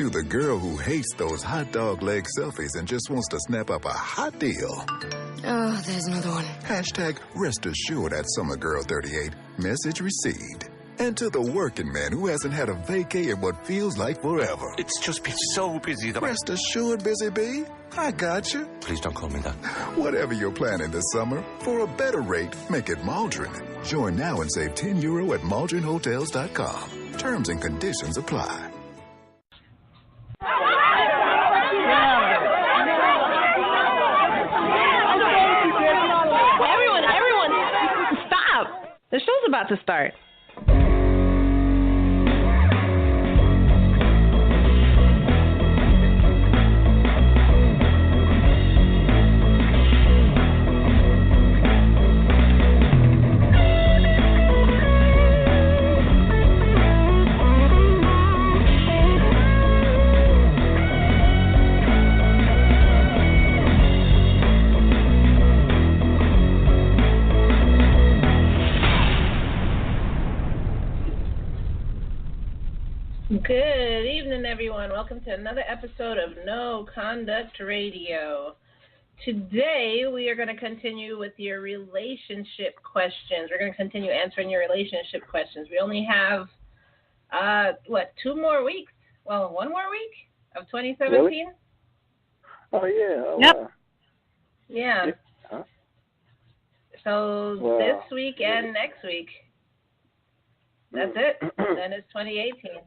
To the girl who hates those hot dog leg selfies and just wants to snap up a hot deal. Oh, there's another one. Hashtag rest assured at Summer Girl 38. Message received. And to the working man who hasn't had a vacay in what feels like forever. It's just been so busy that Rest assured, Busy Bee. I got you. Please don't call me that. Whatever you're planning this summer, for a better rate, make it Maldron. Join now and save €10 at MaldronHotels.com. Terms and conditions apply. Everyone, stop! The show's about to start. Good evening, everyone. Welcome to another episode of No Conduct Radio. Today, we are going to continue with your relationship questions. We're going to continue answering your relationship questions. We only have, 2 more weeks? Well, 1 more week of 2017? Really? Oh, yeah. Oh, yep. Wow. Yeah. Huh? So Wow. this week and next week. That's it. Then it's 2018.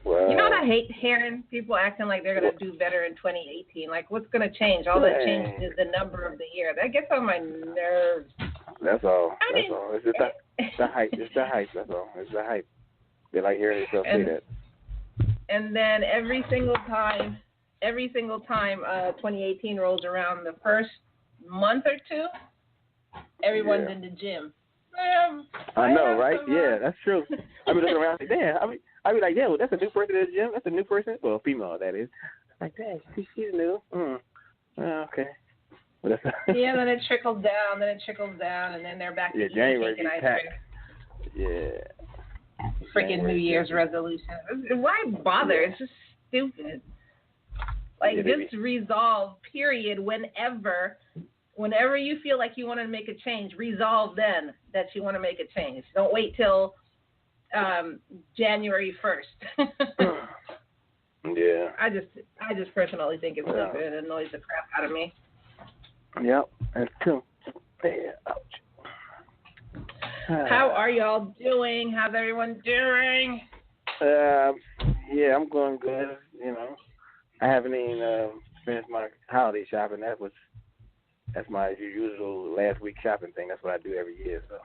Wow. You know what I hate hearing? People acting like they're going to do better in 2018. Like, what's going to change? All that changed is the number of the year. That gets on my nerves. That's all. I mean, That's all. It's just the hype. It's the hype. That's all. It's the hype. They like hearing themselves say that. And then every single time 2018 rolls around, the first month or two, everyone's in the gym. I know, right? Yeah, that's true. I be looking around like, damn. I be like, yeah, well, that's a new person at the gym. That's a new person. Well, female, that is. Like, dang, she's new. Okay. Well, yeah, then it trickles down, and then they're back to eating January cake and ice packed. cream. Yeah. Freaking New Year's resolution. Why bother? It's just stupid. Like, just resolve, period, whenever you feel like you want to make a change, resolve then that you want to make a change. Don't wait till January 1st. Yeah. I just personally think it's stupid. It annoys the crap out of me. Yep, that's true. Yeah, ouch. How are y'all doing? How's everyone doing? Yeah, I'm going good. You know, I haven't even finished my holiday shopping. That's my usual last week shopping thing. That's what I do every year. So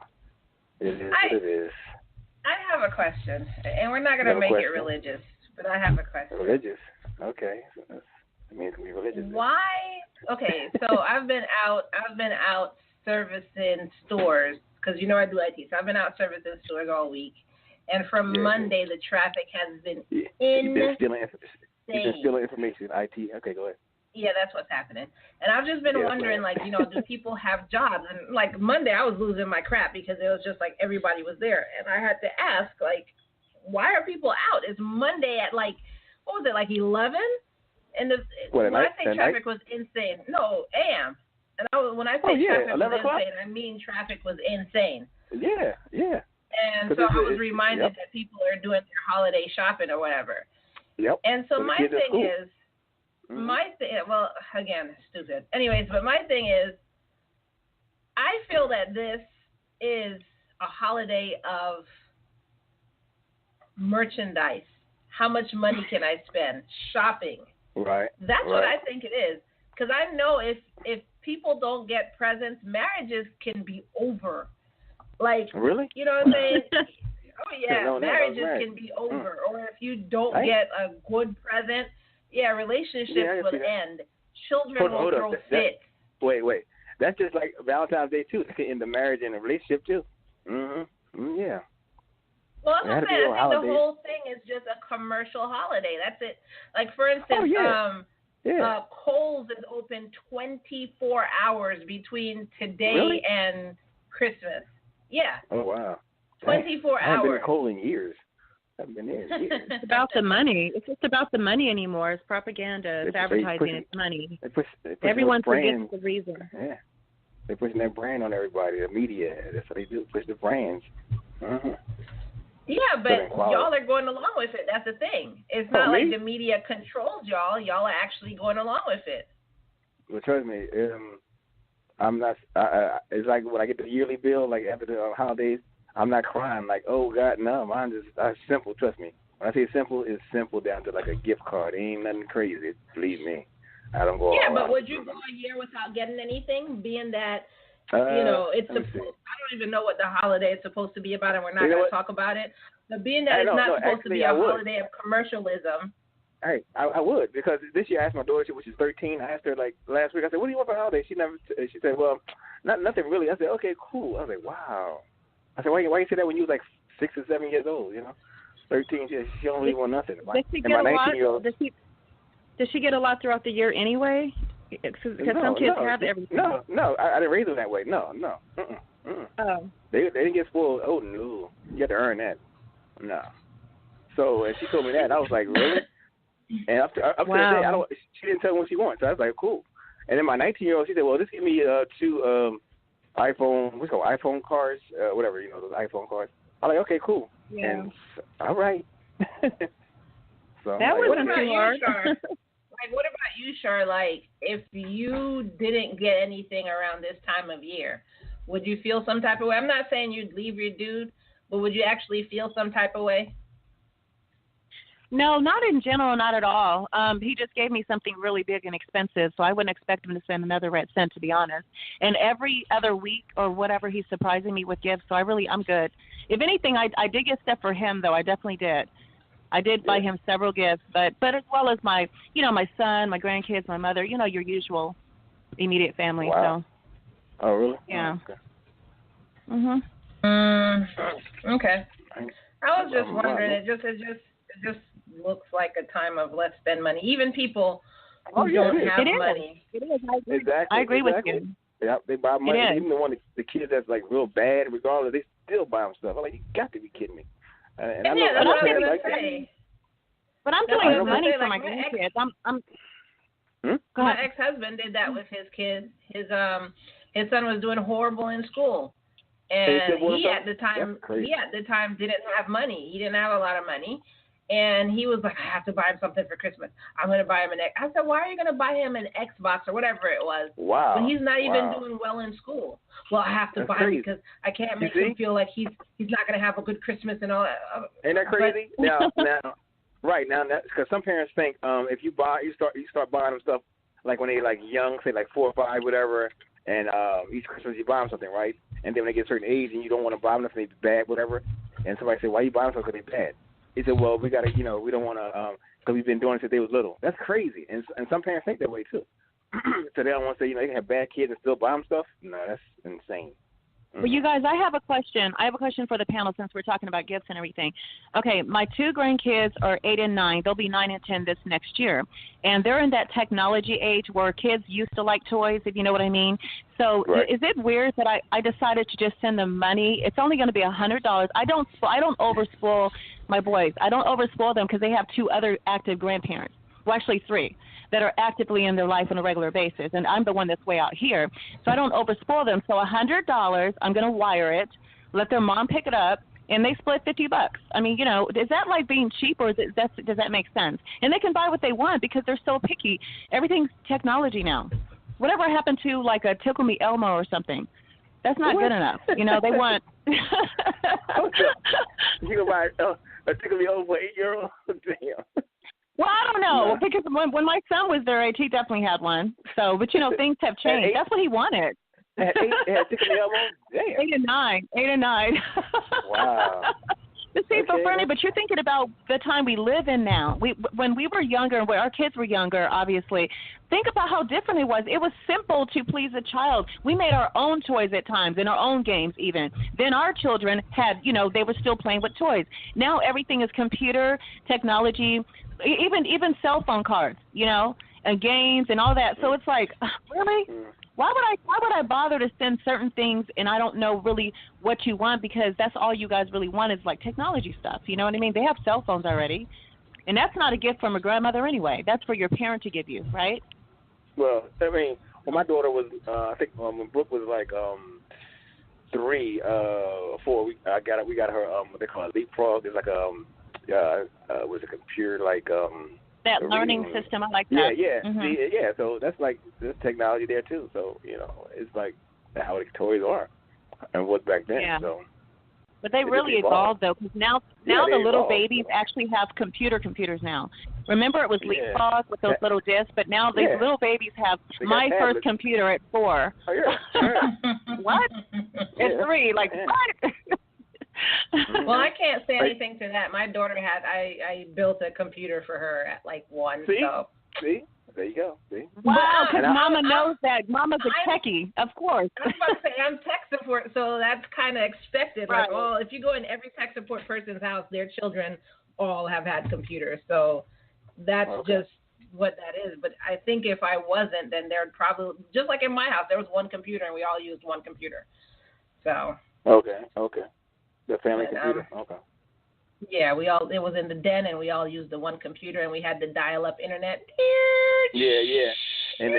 it is what it is. I have a question, and we're not going to make it religious, but I have a question. Religious? Okay. So that means it can be religious. Why? Okay, so I've been out servicing stores, because you know I do IT, so I've been out servicing stores all week, and from Monday the traffic has been insane. You've been stealing information, IT. Okay, go ahead. Yeah, that's what's happening. And I've just been wondering, like, you know, do people have jobs? And, like, Monday I was losing my crap because it was just, like, everybody was there. And I had to ask, like, why are people out? It's Monday at, like, what was it, like 11? And when I say traffic was insane, no, AM. And when I say traffic was insane, I mean traffic was insane. Yeah. And so I was reminded that people are doing their holiday shopping or whatever. Yep. And so my thing is, well, again, stupid. Anyways, but my thing is, I feel that this is a holiday of merchandise. How much money can I spend? Shopping. Right. That's what I think it is. Because I know if people don't get presents, marriages can be over. Like, really? You know what I'm saying? Oh, yeah, marriages can be over. Or if you don't get a good present, relationships will end. Children will throw fits. Wait. That's just like Valentine's Day, too. It can end the marriage and the relationship, too. Mm-hmm. Yeah. Well, that's what I'm saying. I think the whole thing is just a commercial holiday. That's it. Like, for instance, Kohl's is open 24 hours between today and Christmas. Yeah. Oh, wow. 24 hours. I haven't been to Kohl's in years. haven't been there in years. It's about the money. It's just about the money anymore. It's propaganda. It's advertising. It's money. They push Everyone forgets the reason. Yeah. They're pushing their brand on everybody, the media. That's what they do, push the brands. Uh-huh. Yeah, but y'all are going along with it. That's the thing. It's not like the media controls y'all. Y'all are actually going along with it. Well, trust me, I'm not. It's like when I get the yearly bill, like after the holidays, I'm not crying like, oh God, no. Mine just simple. Trust me. When I say simple, it's simple down to like a gift card. It ain't nothing crazy. Believe me. I don't go. Yeah, but would you go a year without getting anything? Being that it's I don't even know what the holiday is supposed to be about, and we're not going to talk about it. But being that it's not supposed to be a holiday of commercialism. Hey, I would, because this year I asked my daughter, which is 13. I asked her like last week. I said, "What do you want for holiday?" She said, "Well, nothing really." I said, "Okay, cool." I was like, "Wow." I said, "Why you say that when you was like 6 or 7 years old? 13. She don't really want nothing." Does she get a lot? Does she get a lot throughout the year anyway? Because some kids have everything. No, I didn't raise them that way. No. Oh. They didn't get spoiled. Oh no, you have to earn that. No. So and she told me that, I was like, really? And up to the day, she didn't tell me what she wants. So I was like, cool. And then my 19-year-old, she said, well, just give me 2 iPhone cards, whatever, those iPhone cards. I'm like, okay, cool. Yeah. And all right. So that wasn't too hard. Like, what about you, Char? Like, if you didn't get anything around this time of year, would you feel some type of way? I'm not saying you'd leave your dude, but would you actually feel some type of way? No, not in general, not at all. He just gave me something really big and expensive, so I wouldn't expect him to spend another red cent, to be honest. And every other week or whatever, he's surprising me with gifts, so I'm good. If anything, I did get stuff for him, though. I definitely did. I did buy him several gifts, but as well as my son, my grandkids, my mother, your usual immediate family. Wow. So. Oh, really? Yeah. Oh, okay. Okay. I was just wondering. It just looks like a time of let's spend money. Even people who don't have money. It is. Exactly. I agree with you. Yeah, they buy money. Even the kids that's like real bad, regardless, they still buy them stuff. I'm like, you got to be kidding me. And that's what I was going to say. But I'm doing money for my grandkids. My ex-husband did that with his kids. His son was doing horrible in school, and he at the time didn't have money. He didn't have a lot of money, and he was like, I have to buy him something for Christmas. I'm going to buy him I said, why are you going to buy him an Xbox or whatever it was? Wow. When he's not even doing well in school. Well, I have to buy him because I can't make him feel like he's not going to have a good Christmas and all that. Ain't that crazy? Now, because some parents think if you start buying them stuff like when they like young, say like 4 or 5, whatever, and each Christmas you buy them something, right? And then when they get a certain age and you don't want to buy them nothing, they're bad, whatever. And somebody say, why you buying them something? Because they're bad. He said, well, we got to, we don't want to, because we've been doing it since they was little. That's crazy. And some parents think that way too. So they don't want to say, they can have bad kids and still buy them stuff. No, that's insane. Well, you guys, I have a question. I have a question for the panel since we're talking about gifts and everything. Okay, my 2 grandkids are 8 and 9. They'll be 9 and 10 this next year. And they're in that technology age where kids used to like toys, if you know what I mean. So Is it weird that I decided to just send them money? It's only going to be $100. I don't overspoil my boys. I don't overspoil them because they have 2 other active grandparents. Well, actually 3. That are actively in their life on a regular basis, and I'm the one that's way out here, so I don't overspoil them. So $100, I'm going to wire it, let their mom pick it up, and they split $50. I mean, is that like being cheap, or does that make sense? And they can buy what they want because they're so picky. Everything's technology now. Whatever happened to like a Tickle Me Elmo or something? That's not good enough. They want. You can buy a Tickle Me Elmo for 8-year-old? Damn. Well, I don't know, because when my son was their age, he definitely had one. So, but things have changed. That's what he wanted. At 8 and 9. 8 and 9. Wow. This seems so funny, but you're thinking about the time we live in now. When we were younger, when our kids were younger, obviously, think about how different it was. It was simple to please a child. We made our own toys at times, and our own games even. Then our children had, they were still playing with toys. Now everything is computer, technology, even cell phone cards, and games and all that. So it's like, really? Why would I bother to send certain things and I don't know really what you want, because that's all you guys really want is like technology stuff. You know what I mean? They have cell phones already. And that's not a gift from a grandmother anyway. That's for your parent to give you, right? Well, I mean, when my daughter was, I think when Brooke was like 3, 4, we got her what they call it, Leapfrog. It's like was a computer like that learning reading system. I like that. Yeah. Mm-hmm. See, yeah. So that's like there's technology there too. So it's like how the toys are and was back then. Yeah. So. But they really evolved though, because now the little babies actually have computers now. Remember, it was Leapfrog with those little discs, but now these little babies have my first computer at 4. Oh yeah. What? At 3? Like what? Well, I can't say anything to that. My daughter had I built a computer for her at like 1. See? So. See? There you go. See? Wow, because Mama knows that. Mama's a techie, of course. I was about to say, I'm tech support, so that's kind of expected. Right. Like, well, if you go in every tech support person's house, their children all have had computers. So that's just what that is. But I think if I wasn't, then there'd probably, just like in my house, there was one computer and we all used one computer. So. Okay. The family computer. Okay. Yeah, it was in the den, and we all used the one computer, and we had the dial-up internet. Yeah. And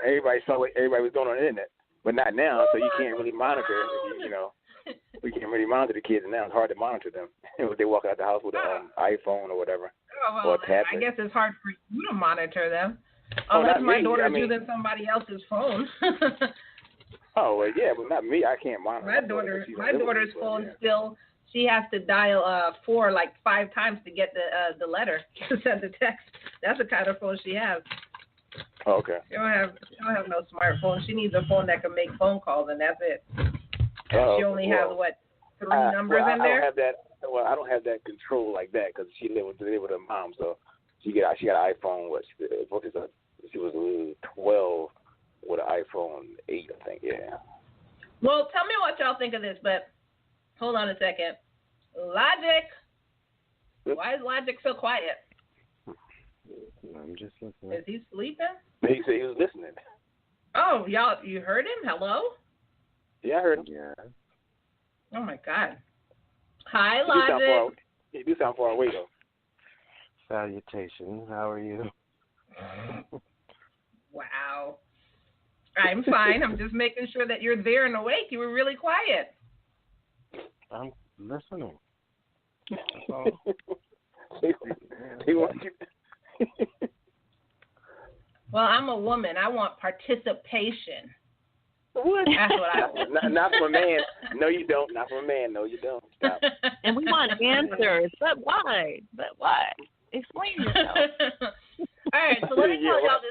everybody saw what everybody was doing on the internet, but not now. So you can't really monitor. We can't really monitor the kids now. It's hard to monitor them if they walk out the house with an iPhone or whatever, or a tablet. I guess it's hard for you to monitor them, unless my daughter's using somebody else's phone. Oh well, yeah, but not me. I can't monitor. My daughter's phone still. She has to dial 4 like 5 times to get the letter to send the text. That's the kind of phone she has. Oh, okay. She don't have no smartphone. She needs a phone that can make phone calls, and that's it. She only has 3 numbers in there. I don't have that. Well, I don't have that control like that because she lived with her mom, so she got an iPhone. She was 12 with an iPhone 8, I think. Yeah. Well, tell me what y'all think of this, but. Hold on a second. Logic. Why is Logic so quiet? I'm just listening. Is he sleeping? He said he was listening. Oh, y'all, you heard him? Hello? Yeah, I heard him. Yeah. Oh, my God. Hi, Logic. You do sound far away, though. Salutations. How are you? Wow. I'm fine. I'm just making sure that you're there and awake. You were really quiet. I'm listening. He wants you. Well, I'm a woman. I want participation. What? That's what I want. Not from a man. No, you don't. Not from a man. No, you don't. Stop. And we want answers. But why? Explain yourself. All right, so let me tell y'all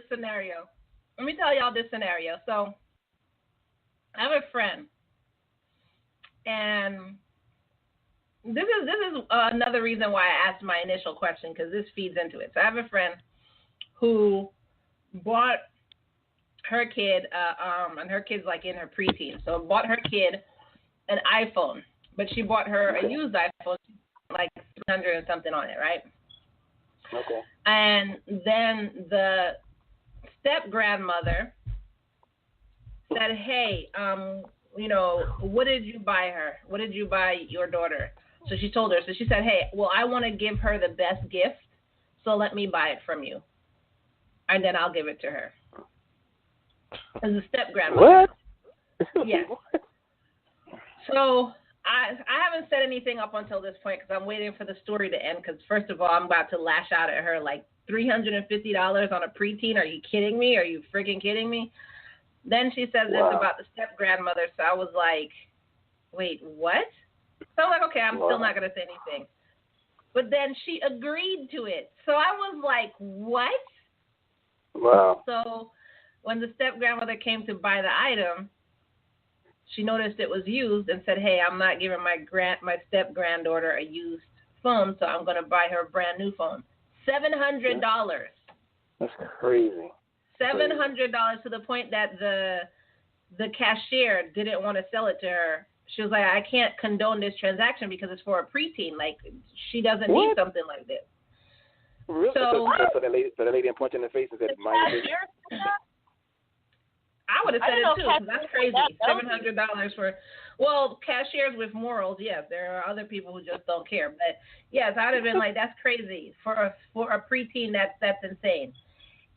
this scenario. So I have a friend. And this is another reason why I asked my initial question, because this feeds into it. So I have a friend who bought her kid, and her kid's like in her preteen, so bought her kid an iPhone, but she bought her a used iPhone, like 300 and something on it, right? Okay. And then the step grandmother said, "Hey, what did you buy her? What did you buy your daughter?" So she told her. So she said, "Hey, well, I want to give her the best gift, so let me buy it from you, and then I'll give it to her." As a step grandmother. What? Yeah. So I haven't said anything up until this point because I'm waiting for the story to end. Because first of all, I'm about to lash out at her like $350 on a preteen. Are you kidding me? Are you freaking kidding me? Then she says this about the step-grandmother, so I was like, wait, what? So I'm like, okay, I'm still not going to say anything. But then she agreed to it. So I was like, what? Wow. So when the step-grandmother came to buy the item, she noticed it was used and said, hey, I'm not giving my step-granddaughter a used phone, so I'm going to buy her a brand-new phone. $700. That's crazy. $700 to the point that the cashier didn't want to sell it to her. She was like, I can't condone this transaction because it's for a preteen. Like, she doesn't need something like this. Really? So the lady punch in the face and said, "Mind your business." I would have said it too. 'Cause that's crazy. $700 for, well, cashiers with morals. Yes, there are other people who just don't care. But yes, I'd have been like, that's crazy for a preteen. That's insane.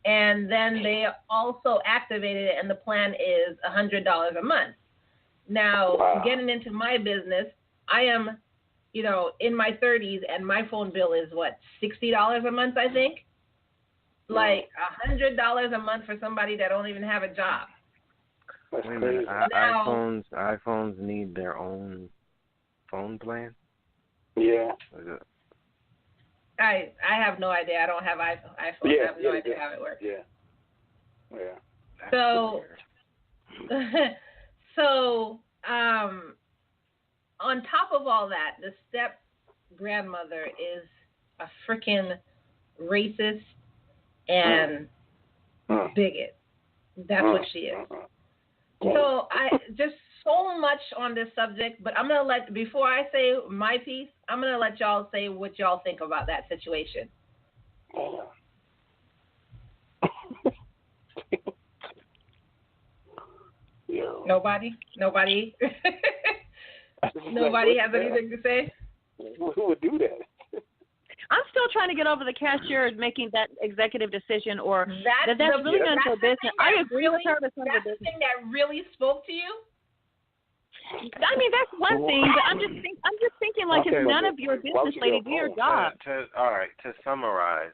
And then they also activated it, and the plan is $100 a month. Now, getting into my business, I am, in my 30s, and my phone bill is what, $60 a month, I think. Like $100 a month for somebody that don't even have a job. Wait a minute. iPhones need their own phone plan? Yeah. I have no idea. I don't have iPhone. I have no idea how it works. Yeah. So, on top of all that, the step grandmother is a freaking racist and bigot. That's what she is. So I just so much on this subject, but I'm gonna before I say my piece, I'm gonna let y'all say what y'all think about that situation. Nobody. Nobody has anything to say. Who would do that? I'm still trying to get over the cashier making that executive decision, or that's really none of her business. I agree with her. That's none of her business. The thing that really spoke to you. I mean, that's one thing, but I'm just thinking like it's none of your business, lady. Do your job. All right. To summarize,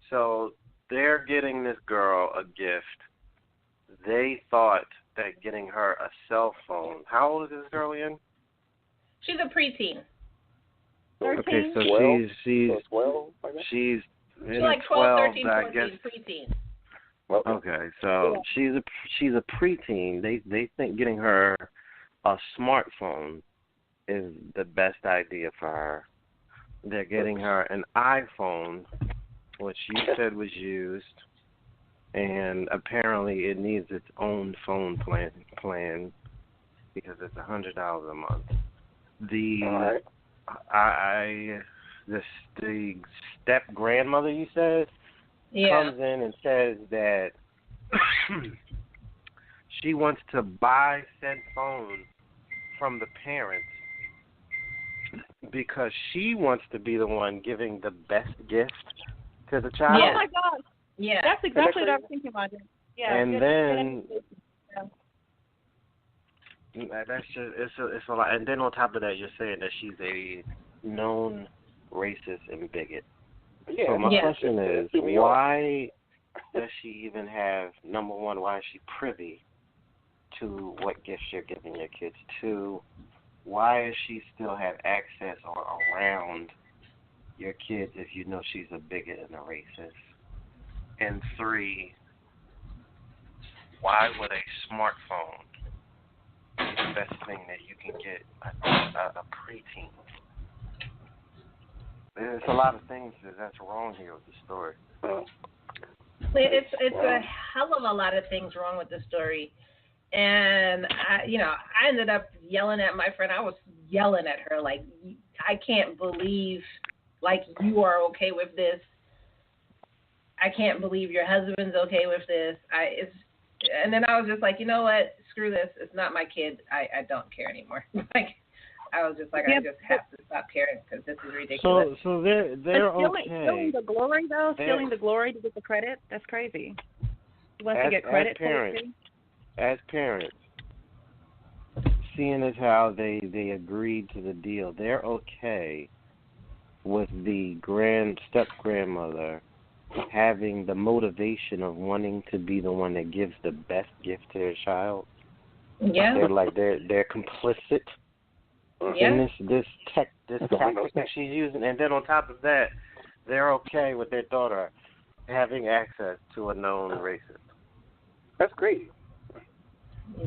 so they're getting this girl a gift. They thought that getting her a cell phone. How old is this girl again? She's a preteen. 13? Okay, so 12? she's 12, she's like 12, 13, 14, I guess. preteen. Okay, so she's a preteen. They think getting her a smartphone is the best idea for her. They're getting her an iPhone, which you said was used, and apparently it needs its own phone plan because it's $100 a month. The step grandmother you said comes in and says that she wants to buy said phone from the parents because she wants to be the one giving the best gift to the child. Yeah. Oh my God. Yeah. That's exactly what I was thinking about. Yeah. And then that's just it's a lot. And then on top of that, you're saying that she's a known racist and bigot. Yeah. So my question is, why does she even have, number one, why is she privy to what gifts you're giving your kids? 2, why does she still have access or around your kids if you know she's a bigot and a racist? And 3, why would a smartphone be the best thing that you can get a preteen? There's a lot of things that's wrong here with the story. It's a hell of a lot of things wrong with the story. And, I ended up yelling at my friend. I was yelling at her, like, I can't believe, like, you are okay with this. I can't believe your husband's okay with this. And then I was just like, you know what? Screw this. It's not my kid. I don't care anymore. Like, I was just like, I just have to stop caring because this is ridiculous. So they're okay. Stealing the glory, though? Stealing the glory to get the credit? That's crazy. You want to get credit for it? As parents, seeing as how they agreed to the deal, they're okay with the step-grandmother having the motivation of wanting to be the one that gives the best gift to their child. Yeah. They're complicit in this tactic that she's using, and then on top of that, they're okay with their daughter having access to a known racist. That's crazy.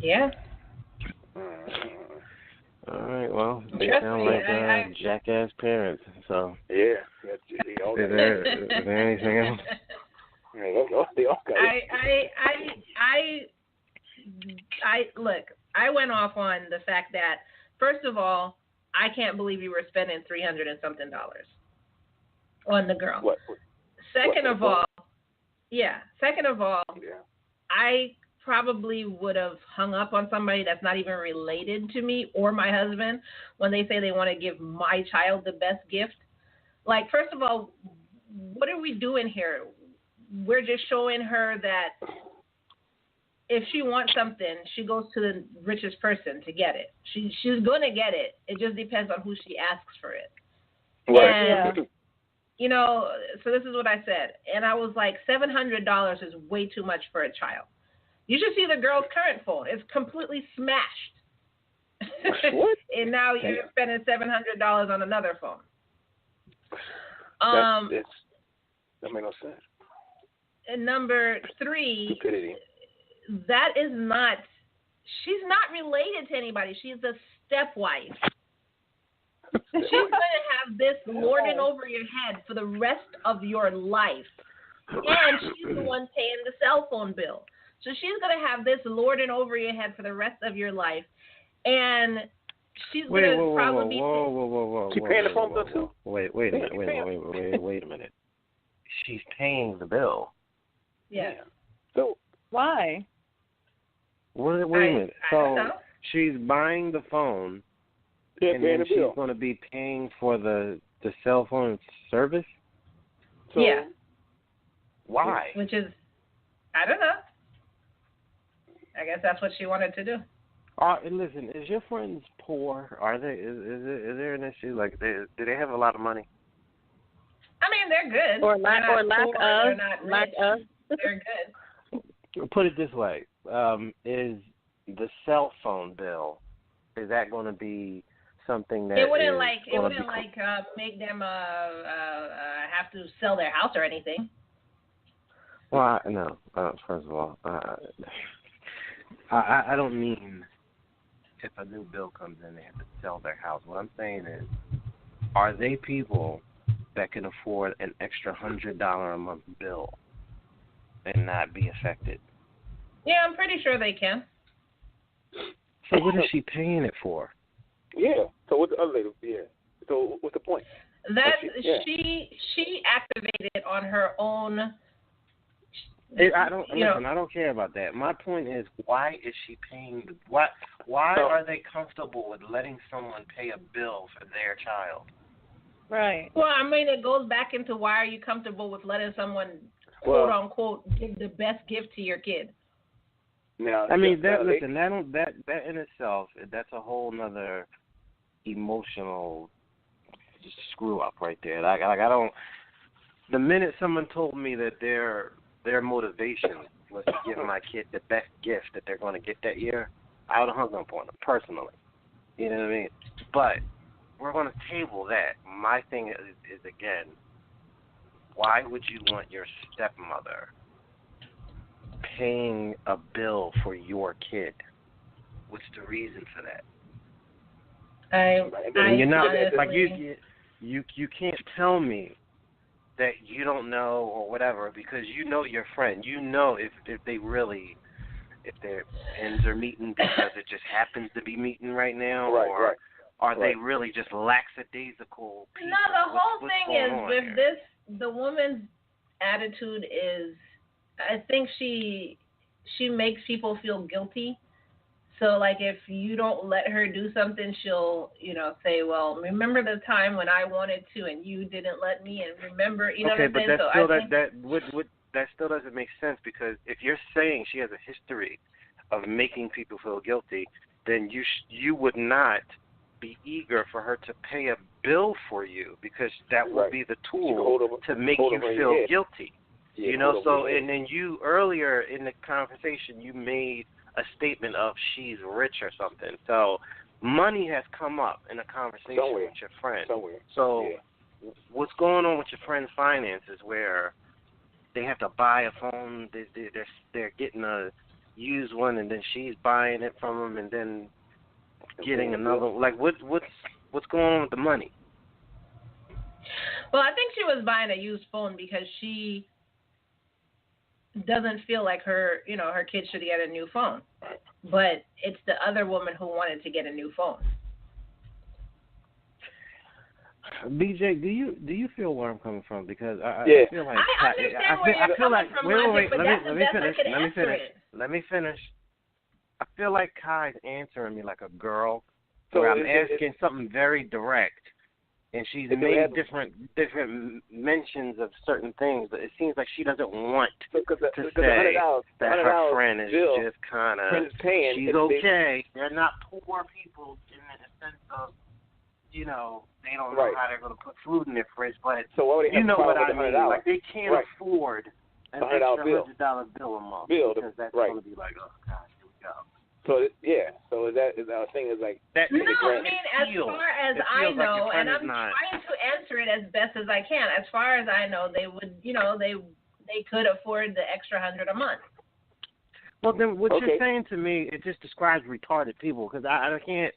Yeah. All right, well, they sound like jackass parents. So yeah. Is there anything else? I look. I went off on the fact that, first of all, I can't believe you were spending $300 and something on the girl. Second of all, I probably would have hung up on somebody that's not even related to me or my husband when they say they want to give my child the best gift. Like, first of all, what are we doing here? We're just showing her that if she wants something, she goes to the richest person to get it. She's going to get it. It just depends on who she asks for it. Right. And, you know, so this is what I said. And I was like, $700 is way too much for a child. You should see the girl's current phone. It's completely smashed. What? And now you're spending $700 on another phone. That makes no sense. And number 3, Stupidity. that is not, she's not related to anybody. She's a stepwife. She's going to have this lording over your head for the rest of your life. And she's the one paying the cell phone bill. So she's going to have this lording over your head for the rest of your life. And she's going to probably be... Whoa. She paying the phone bill too? Wait a minute. She's paying the bill. Yeah. So Why? Wait a minute. I don't know. She's buying the phone, and then she's going to be paying for the cell phone service? So, yeah. Why? Which is, I don't know. I guess that's what she wanted to do. Listen, is your friends poor? Are they? Is there an issue? Like, do they have a lot of money? I mean, they're good. Or lack of. They're good. Put it this way: is the cell phone bill, is that going to be something that It wouldn't make them have to sell their house or anything. Well, no. First of all, I don't mean if a new bill comes in, they have to sell their house. What I'm saying is, are they people that can afford an extra $100 a month bill and not be affected? Yeah, I'm pretty sure they can. So what is she paying it for? yeah. So what's the other lady? Yeah. So what's the point? That she activated on her own. I don't care about that. My point is, why is she paying? Why are they comfortable with letting someone pay a bill for their child? Right. Well, I mean, it goes back into why are you comfortable with letting someone, quote unquote, give the best gift to your kid? Now, I mean, that in itself, that's a whole nother emotional screw up right there. Like I don't. The minute someone told me that their motivation was to give my kid the best gift that they're going to get that year, I would have hung up on them personally. You know what I mean? But we're going to table that. My thing is again, why would you want your stepmother paying a bill for your kid? What's the reason for that? You're not like you can't tell me that you don't know or whatever, because you know your friend. You know if their ends are meeting because it just happens to be meeting right now, or are they really just lackadaisical people? No, the whole thing is with this. The woman's attitude is, I think she makes people feel guilty. So, like, if you don't let her do something, she'll, say, well, remember the time when I wanted to and you didn't let me, and remember, what I'm saying? That still doesn't make sense, because if you're saying she has a history of making people feel guilty, then you would not be eager for her to pay a bill for you, because that will be the tool to make you feel guilty. Yeah, and then you earlier in the conversation you made a statement of she's rich or something. So money has come up in a conversation with your friend. So what's going on with your friend's finances where they have to buy a phone, they're getting a used one, and then she's buying it from them and then getting another? Like what's going on with the money? Well, I think she was buying a used phone because she doesn't feel like her kid should get a new phone. But it's the other woman who wanted to get a new phone. BJ, do you feel where I'm coming from? Because I feel like I understand where you're coming from, but that's let me finish. I feel like Kai's answering me like a girl, So where I'm asking something very direct, and she's made different mentions of certain things, but it seems like she doesn't want to say that her friend is just kind of, she's okay. They're not poor people in the sense of, you know, they don't know how they're going to put food in their fridge, but so what you know what I mean. Like, they can't afford an extra $100 bill a month because that's going to be like, oh, gosh, here we go. So, so is our thing is like... No, I mean, as far as I know, and I'm trying to answer it as best as I can, as far as I know, they would, you know, they could afford the extra $100 a month. Well, then what you're saying to me, it just describes retarded people, because I can't...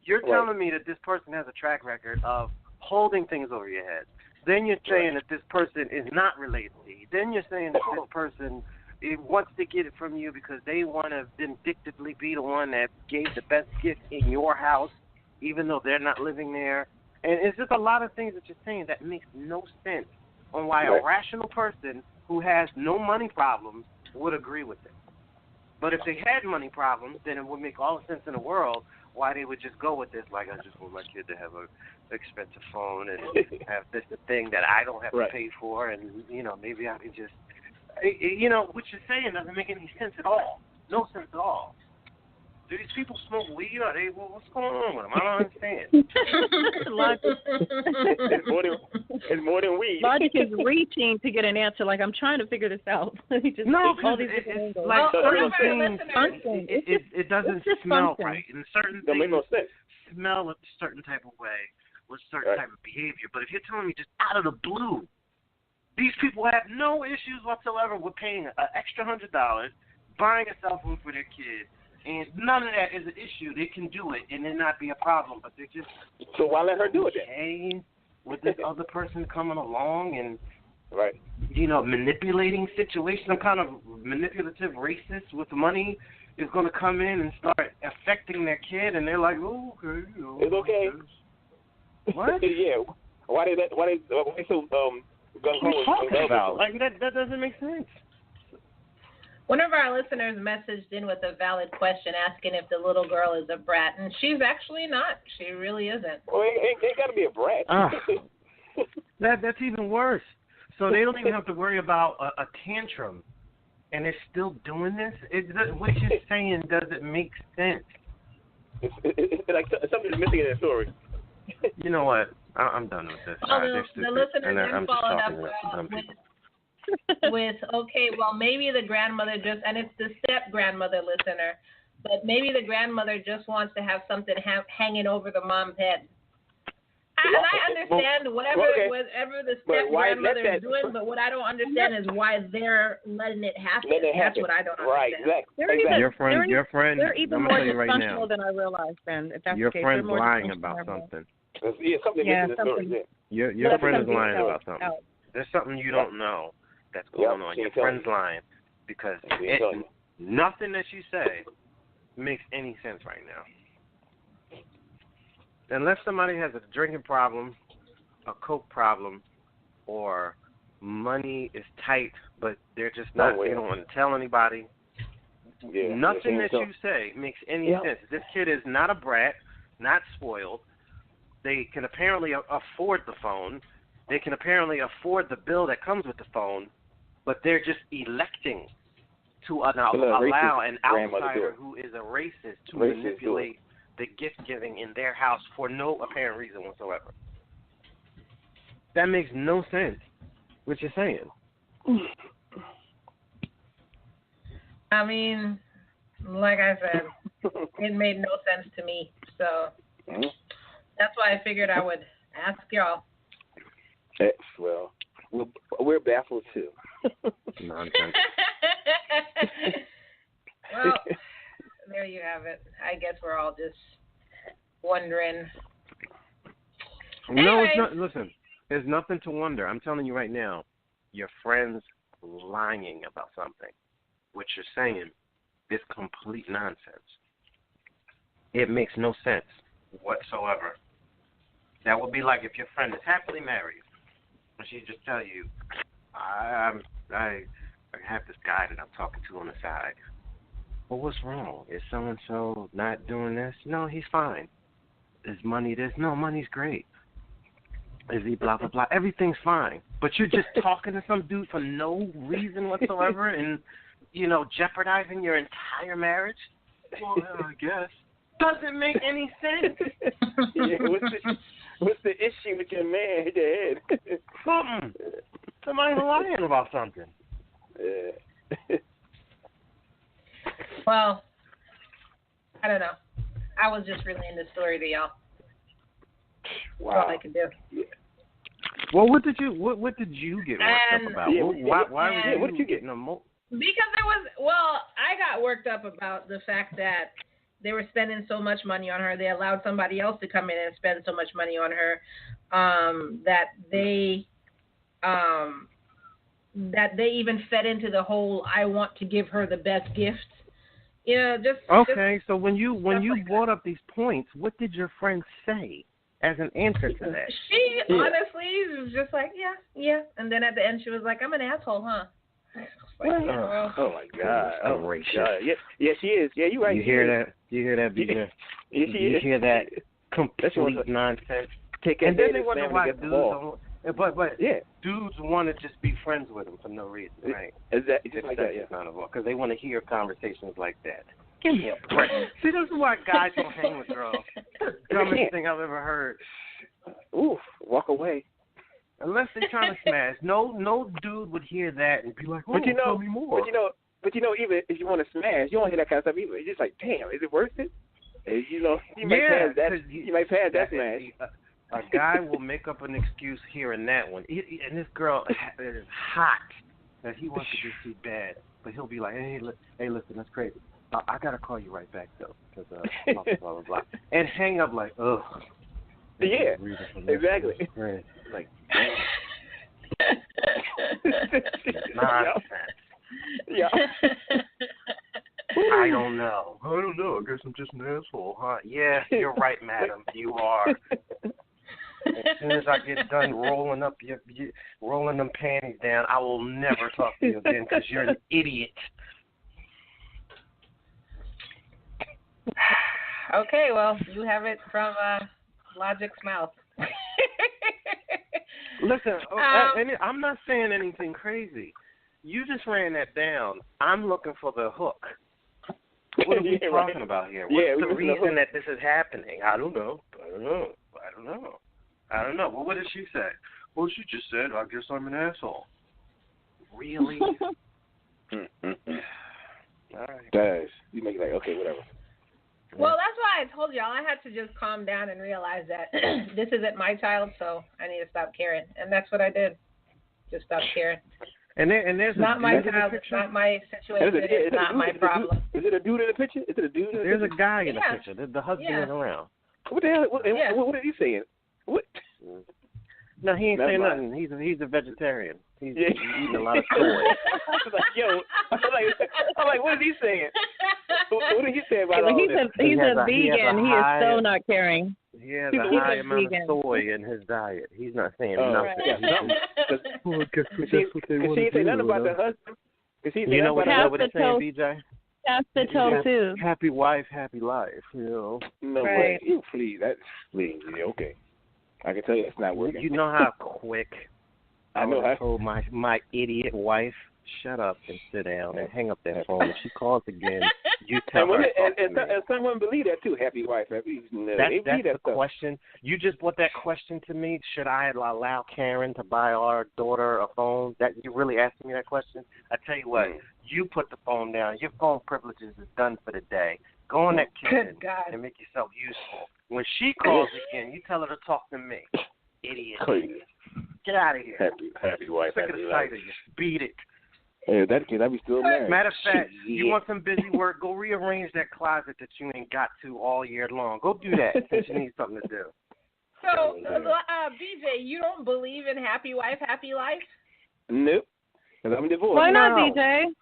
You're telling me that this person has a track record of holding things over your head. Then you're saying that this person is not related to you. Then you're saying that this person wants to get it from you because they want to vindictively be the one that gave the best gift in your house, even though they're not living there. And it's just a lot of things that you're saying that makes no sense on why a rational person who has no money problems would agree with it. But if they had money problems, then it would make all the sense in the world why they would just go with this, like, I just want my kid to have an expensive phone and have this thing that I don't have to pay for, and, you know, maybe I could just, you know, what you're saying doesn't make any sense at all. No sense at all. Do these people smoke weed? Are they, what's going on with them? I don't understand. It's more than weed. Logic is reaching to get an answer. Like, I'm trying to figure this out. No, because it's like certain things, it doesn't smell right. And certain things make no sense. Smell a certain type of way with certain type of behavior. But if you're telling me just out of the blue, these people have no issues whatsoever with paying an extra $100, buying a cell phone for their kid, and none of that is an issue. They can do it, and it not be a problem. But they're just so why let her do it then? With this other person coming along and you know, manipulating situations. Some kind of manipulative racist with money is going to come in and start affecting their kid, and they're like, oh, okay, it's okay. What? Yeah. Why they so gung ho about? Like that doesn't make sense. One of our listeners messaged in with a valid question asking if the little girl is a brat, and she's actually not. She really isn't. Well, it ain't got to be a brat. That's even worse. So they don't even have to worry about a tantrum, and they're still doing this? What you're saying doesn't make sense. It's like something's missing in the story. You know what? I'm done with this. The listener then followed up with, okay, well, maybe the grandmother just, and it's the step-grandmother listener, but maybe the grandmother just wants to have something hanging over the mom's head. And I understand whatever the step-grandmother is doing, but what I don't understand is why they're letting it happen. That's what I don't understand. Right, exactly. Your friend, they're even more dysfunctional than I realized, Ben, if that's your the case. Friend's lying about something. Something missing in the story. Your friend is lying about something. There's something you don't know that's going on. Your friend's lying because nothing that you say makes any sense right now. Unless somebody has a drinking problem, a coke problem, or money is tight, but they're just not, they don't want to tell anybody. Nothing that you say makes any sense. This kid is not a brat, not spoiled. They can apparently afford the phone. They can apparently afford the bill that comes with the phone, but they're just electing to allow an outsider who is a racist to manipulate the gift-giving in their house for no apparent reason whatsoever. That makes no sense, what you're saying. I mean, like I said, it made no sense to me. So that's why I figured I would ask y'all. Well, we're baffled too. Nonsense. Well, there you have it. I guess we're all just wondering. No, it's not. Listen, there's nothing to wonder. I'm telling you right now, your friend's lying about something. What you're saying is complete nonsense. It makes no sense whatsoever. That would be like if your friend is happily married, and she just tell you, I have this guy that I'm talking to on the side, well, what's wrong? Is so-and-so not doing this? No, he's fine. Is money this? No, money's great. Is he blah, blah, blah? Everything's fine. But you're just talking to some dude for no reason whatsoever and, jeopardizing your entire marriage? Well, I guess. Doesn't make any sense. Yeah, what's the issue with your man? Your head? Something. Somebody's lying about something. Yeah. Well, I don't know. I was just relaying the story to y'all. Wow. That's all I can do. Yeah. Well, what did you get worked up about? Yeah, What did you get? Because I got worked up about the fact that they were spending so much money on her. They allowed somebody else to come in and spend so much money on her that they even fed into the whole "I want to give her the best gift." So when you brought up these points, what did your friend say as an answer to that? She honestly was just like, yeah, and then at the end she was like, "I'm an asshole, huh?" Like, oh my God! Oh my gracious. God! Yeah, she is. Yeah, you're right. You hear that? You hear that, BJ? Yeah, she you is. hear that complete nonsense? And then they wonder why dudes don't. But yeah, dudes want to just be friends with them for no reason, right? Exactly, just like that, yeah. Because they want to hear conversations like that. Give me a break. See, this is why guys don't hang with girls. Dumbest thing I've ever heard. Oof, walk away. Unless they're trying to smash. No dude would hear that and be like, oh, tell me more. But even if you want to smash, you don't hear that kind of stuff either. It's just like, damn, is it worth it? You might pass that. You might pass that smash. A guy will make up an excuse here and that one. And this girl is hot that he wants to get too bad. But he'll be like, hey, listen, that's crazy. I got to call you right back, though, because blah, blah, blah, blah. And hang up like, ugh. Yeah, exactly. Like, nonsense. Yeah. I don't know. I guess I'm just an asshole, huh? Yeah, you're right, madam. You are. As soon as I get done rolling them panties down, I will never talk to you again because you're an idiot. Okay, well, you have it from Logic's mouth. Listen, I'm not saying anything crazy. You just ran that down. I'm looking for the hook. What are we talking about here? What's the reason that this is happening? I don't know. Well, what did she say? Well, she just said, I guess I'm an asshole. Really? All right. Does. You make it like, okay, whatever. Well, that's why I told y'all I had to just calm down and realize that this isn't my child, so I need to stop caring. And that's what I did. Just stop caring. And there's not my child. It's not my situation. It's not my problem. Is it a dude in the picture? There's a guy in the picture. The husband is around. What the hell? What is he saying? What? No, he ain't saying nothing. He's a vegetarian. He's eating a lot of soy. I'm like, what is he saying? What did he say about all this? He's a vegan. He is so not caring. He has a high amount of soy in his diet. He's not saying nothing. Because she ain't say nothing about the husband. You know what it's saying, BJ? Pass the toe too. Happy wife, happy life. No way. You please. Okay. I can tell you it's not working. You know how quick I told my idiot wife, shut up and sit down and hang up that phone. If she calls again, you tell her. And someone believe that too, happy wife. That's the question. You just put that question to me. Should I allow Karen to buy our daughter a phone? That you really asking me that question? I tell you what, you put the phone down. Your phone privileges is done for the day. Go in that kitchen and make yourself useful. When she calls again, you tell her to talk to me. Idiot. Get out of here. Happy wife. Sick of the sight of you. Beat it. Hey, that kid, I'd be still married. Matter of fact, you want some busy work, go rearrange that closet that you ain't got to all year long. Go do that since you need something to do. So, BJ, you don't believe in happy wife, happy life? Nope. Because I'm divorced. Why not, BJ?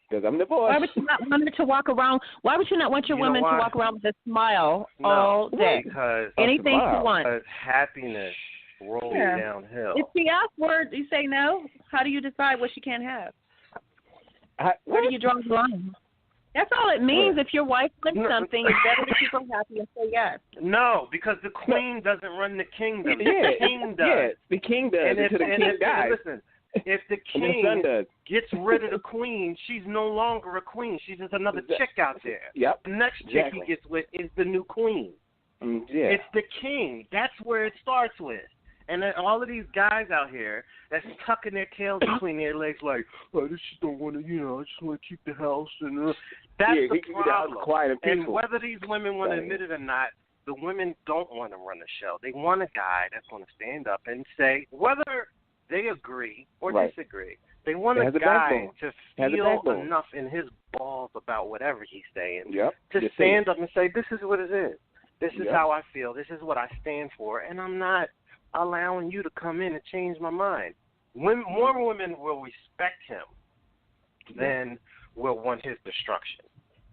Because I'm divorced. Why would you not want her to walk around? Why would you not want your woman to walk around with a smile all day? Because anything she wants. Because happiness rolls downhill. If she asks for it, you say no. How do you decide what she can't have? Where do you draw the line? That's all it means. If your wife wants something, it's better to keep her happy and say yes. No, because the queen doesn't run the kingdom. Yeah, the king does. Yeah, the king does. And if the king dies. Listen, if the And the son king does. gets rid of the queen, she's no longer a queen. She's just another chick out there. Yep. The next chick Exactly. he gets with is the new queen. Yeah. It's the king. That's where it starts with. And then all of these guys out here that's tucking their tails between their legs like, oh, this just don't want to, I just want to keep the house. And that's the problem. Quiet and And peaceful. whether these women want to admit it or not, the women don't want to run the show. They want a guy that's going to stand up and say, whether they agree or disagree, they want a guy to feel enough in his balls about whatever he's saying to stand up and say, this is what it is. This is how I feel. This is what I stand for. And I'm not allowing you to come in and change my mind. More women will respect him than will want his destruction.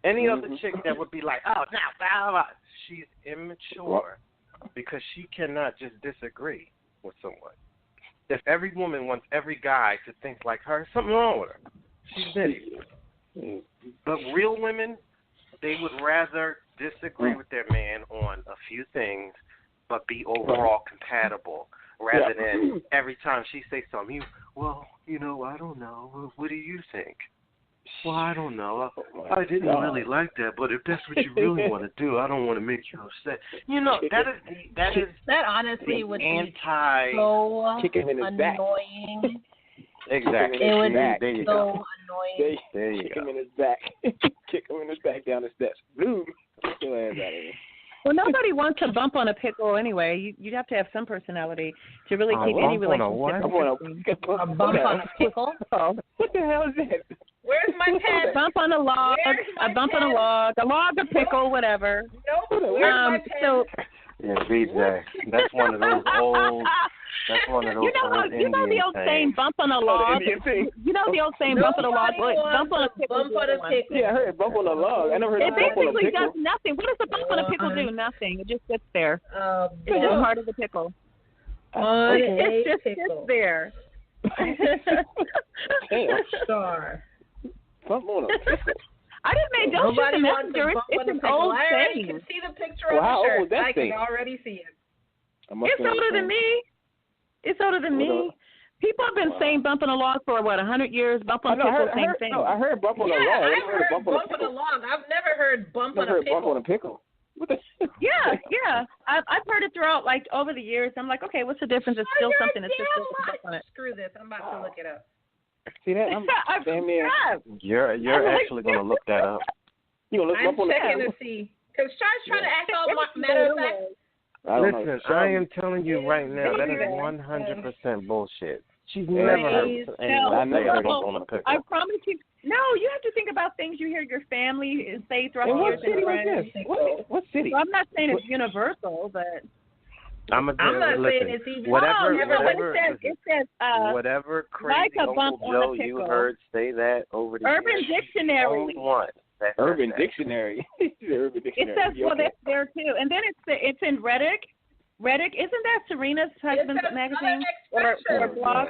Any other chick that would be like, oh, now, she's immature because she cannot just disagree with someone. If every woman wants every guy to think like her, something wrong with her. She's busy. But real women, they would rather disagree with their man on a few things but be overall compatible rather than every time she say something, I don't know. What do you think? Well, I don't know. I didn't really like that, but if that's what you really want to do, I don't want to make you upset. That honestly would be so kick him in his annoying. Back. Exactly. It would there be you so go. annoying. There you kick him in his back. Kick him in his back down the steps. Boom. Get your ass out of here. Well, nobody wants to bump on a pickle anyway. You'd have to have some personality to really keep any relationship. A bump on a pickle? Oh, what the hell is that? Where's my pen? A bump on a log, a log, a pickle, whatever. Nope. Where's my pen? Yeah, BJ. That's one of those old. That's one of those old you know the old saying, bump on a log. You know the old saying, bump on a log. Bump on a pickle. Bump on a pickle. Yeah, I heard bump on a log. I never heard it bump on a pickle. basically does nothing. What does the bump on a pickle do? Nothing. It just sits there. It's just part of the pickle. It just sits there. Damn. Star. Bump on a pickle. I just made don't shoot the messenger. It's an old saying. I can see the picture of the shirt. I can already see it. It's older than me. It's older than me. People have been saying bump on a log for 100 years. Bump on a pickle, same thing. No, I heard bump on a log. I've heard bump on a log. I've never heard bump on a pickle. Bump on a pickle. What the? Yeah. I've heard it throughout, like over the years. I'm like, okay, what's the difference? It's still something. It's just still bump on it. Screw this. I'm about to look it up. See that? You're actually going to look that up. You gonna look I'm up on the checking to see. Because Char's trying to act all matter of fact. Listen, I am telling you right now, that is 100% bullshit. She's never heard anyone on a pickle. I promise you. No, you have to think about things you hear your family say throughout the years. What city was this? What city? Well, I'm not saying it's universal, but I'm not saying it's even. It says whatever crazy like a Uncle Joe you heard say that over the Urban years. Dictionary. Only one. Urban Dictionary. Urban Dictionary. It says, well, that's there too. And then it's in Reddick. Reddick, isn't that Serena's husband's magazine or blog?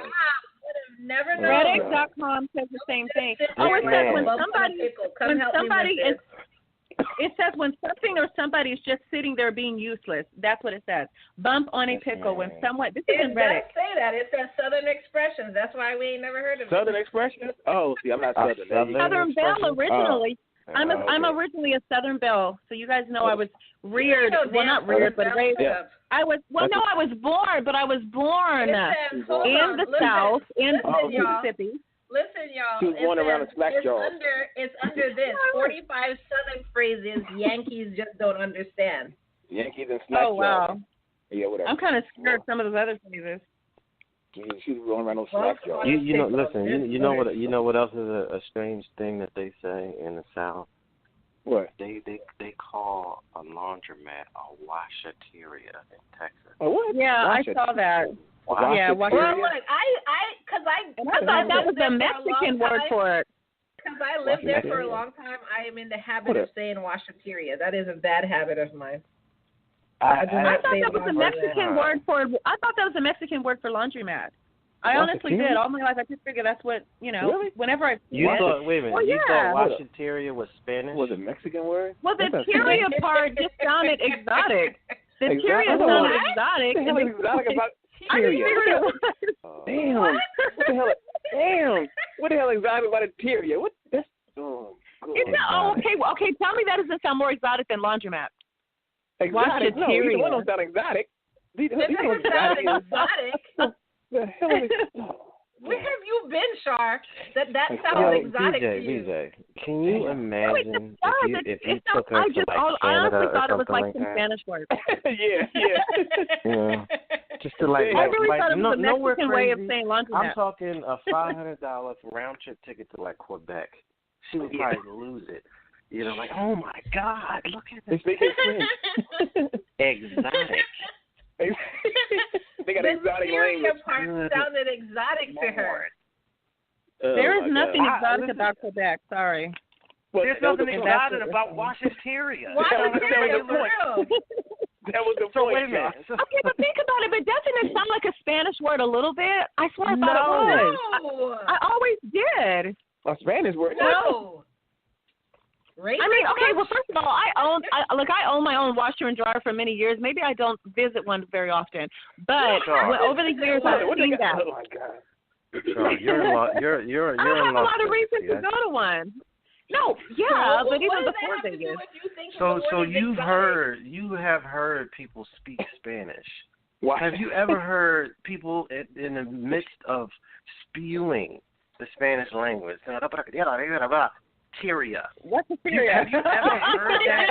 Never know. Reddick.com says the same thing. Oh, it says when somebody is. It says when something or somebody is just sitting there being useless. That's what it says. Bump on a pickle when someone. This is in Reddick. It does say that. It says Southern expressions. That's why we ain't never heard of it. Southern expressions? Oh, see, I'm not Southern. Southern Belle originally. I'm originally a Southern Belle, so you guys know I was reared. Well, not reared, but raised. Yeah. I was born, but I was born in the South, in Mississippi. Listen, y'all. She was born around the slack jaw. It's under this 45 Southern phrases Yankees just don't understand. Yankees and slack jaw. Oh wow. Yeah, whatever. I'm kind of scared of some of those other phrases. She was going around those slack jaw. Listen. You know what else is a strange thing that they say in the South? What? They call a laundromat a washateria in Texas. Oh, what? Yeah, I saw that. Wow. Yeah, well, look, I thought that was a Mexican word for it. Because I lived there for a long time, I am in the habit of saying washateria. That is a bad habit of mine. I thought that was a Mexican word for. I thought that was a Mexican word for laundromat. I honestly Washateria? did. All my life, I just figured that's what, Really? whenever I You thought, wait a minute, Well, you yeah. thought Washateria was Spanish? Was it Mexican word? Well, the Tyria part just sounded exotic. The Exotic? Tyria What? sounded exotic. What the hell is exotic about I just Tyria? figured it was. Damn. What the hell? Damn. What the hell is exotic about a Tyria? What? That's It's not, okay. Tell me that doesn't sound more exotic than laundromat. exotic. No, either one don't sound exotic. It doesn't sound exotic. The hell is Where have you been, Shar? That sounds Yo, exotic to you. BJ, can you imagine if you It's took her I to just, like I Canada honestly or thought it was something like like some that? Spanish word. Yeah, just to like, I really like thought it was a nowhere Mexican crazy. way of saying laundromat. I'm talking a $500 round trip ticket to like Quebec. She would probably lose it. You know, like, oh my God, look at They this. speak in French. Exotic. They got The exotic Tyria language. part sounded exotic to her. There is Oh, my nothing God. exotic about Quebec. Sorry. Well, There's that was nothing the point. exotic about Washateria. Why That was was Tyria the for point. real? That was the So point. wait a minute. So, Okay, but think about it. But doesn't it sound like a Spanish word a little bit? I swear I thought it was. No. I always did. A Spanish word. No. I mean, okay. Well, first of all, I own my own washer and dryer for many years. Maybe I don't visit one very often, but over the years I've What they seen got? that. Oh my God. So you're I in have a Las lot of Vegas, reasons to yes? go to one. No, yeah, but even what does that before have to do Vegas. with you thinking So the word is you have heard people speak Spanish. Why? Have you ever heard people in the midst of spewing the Spanish language? Tyria. What's a Have you ever heard that?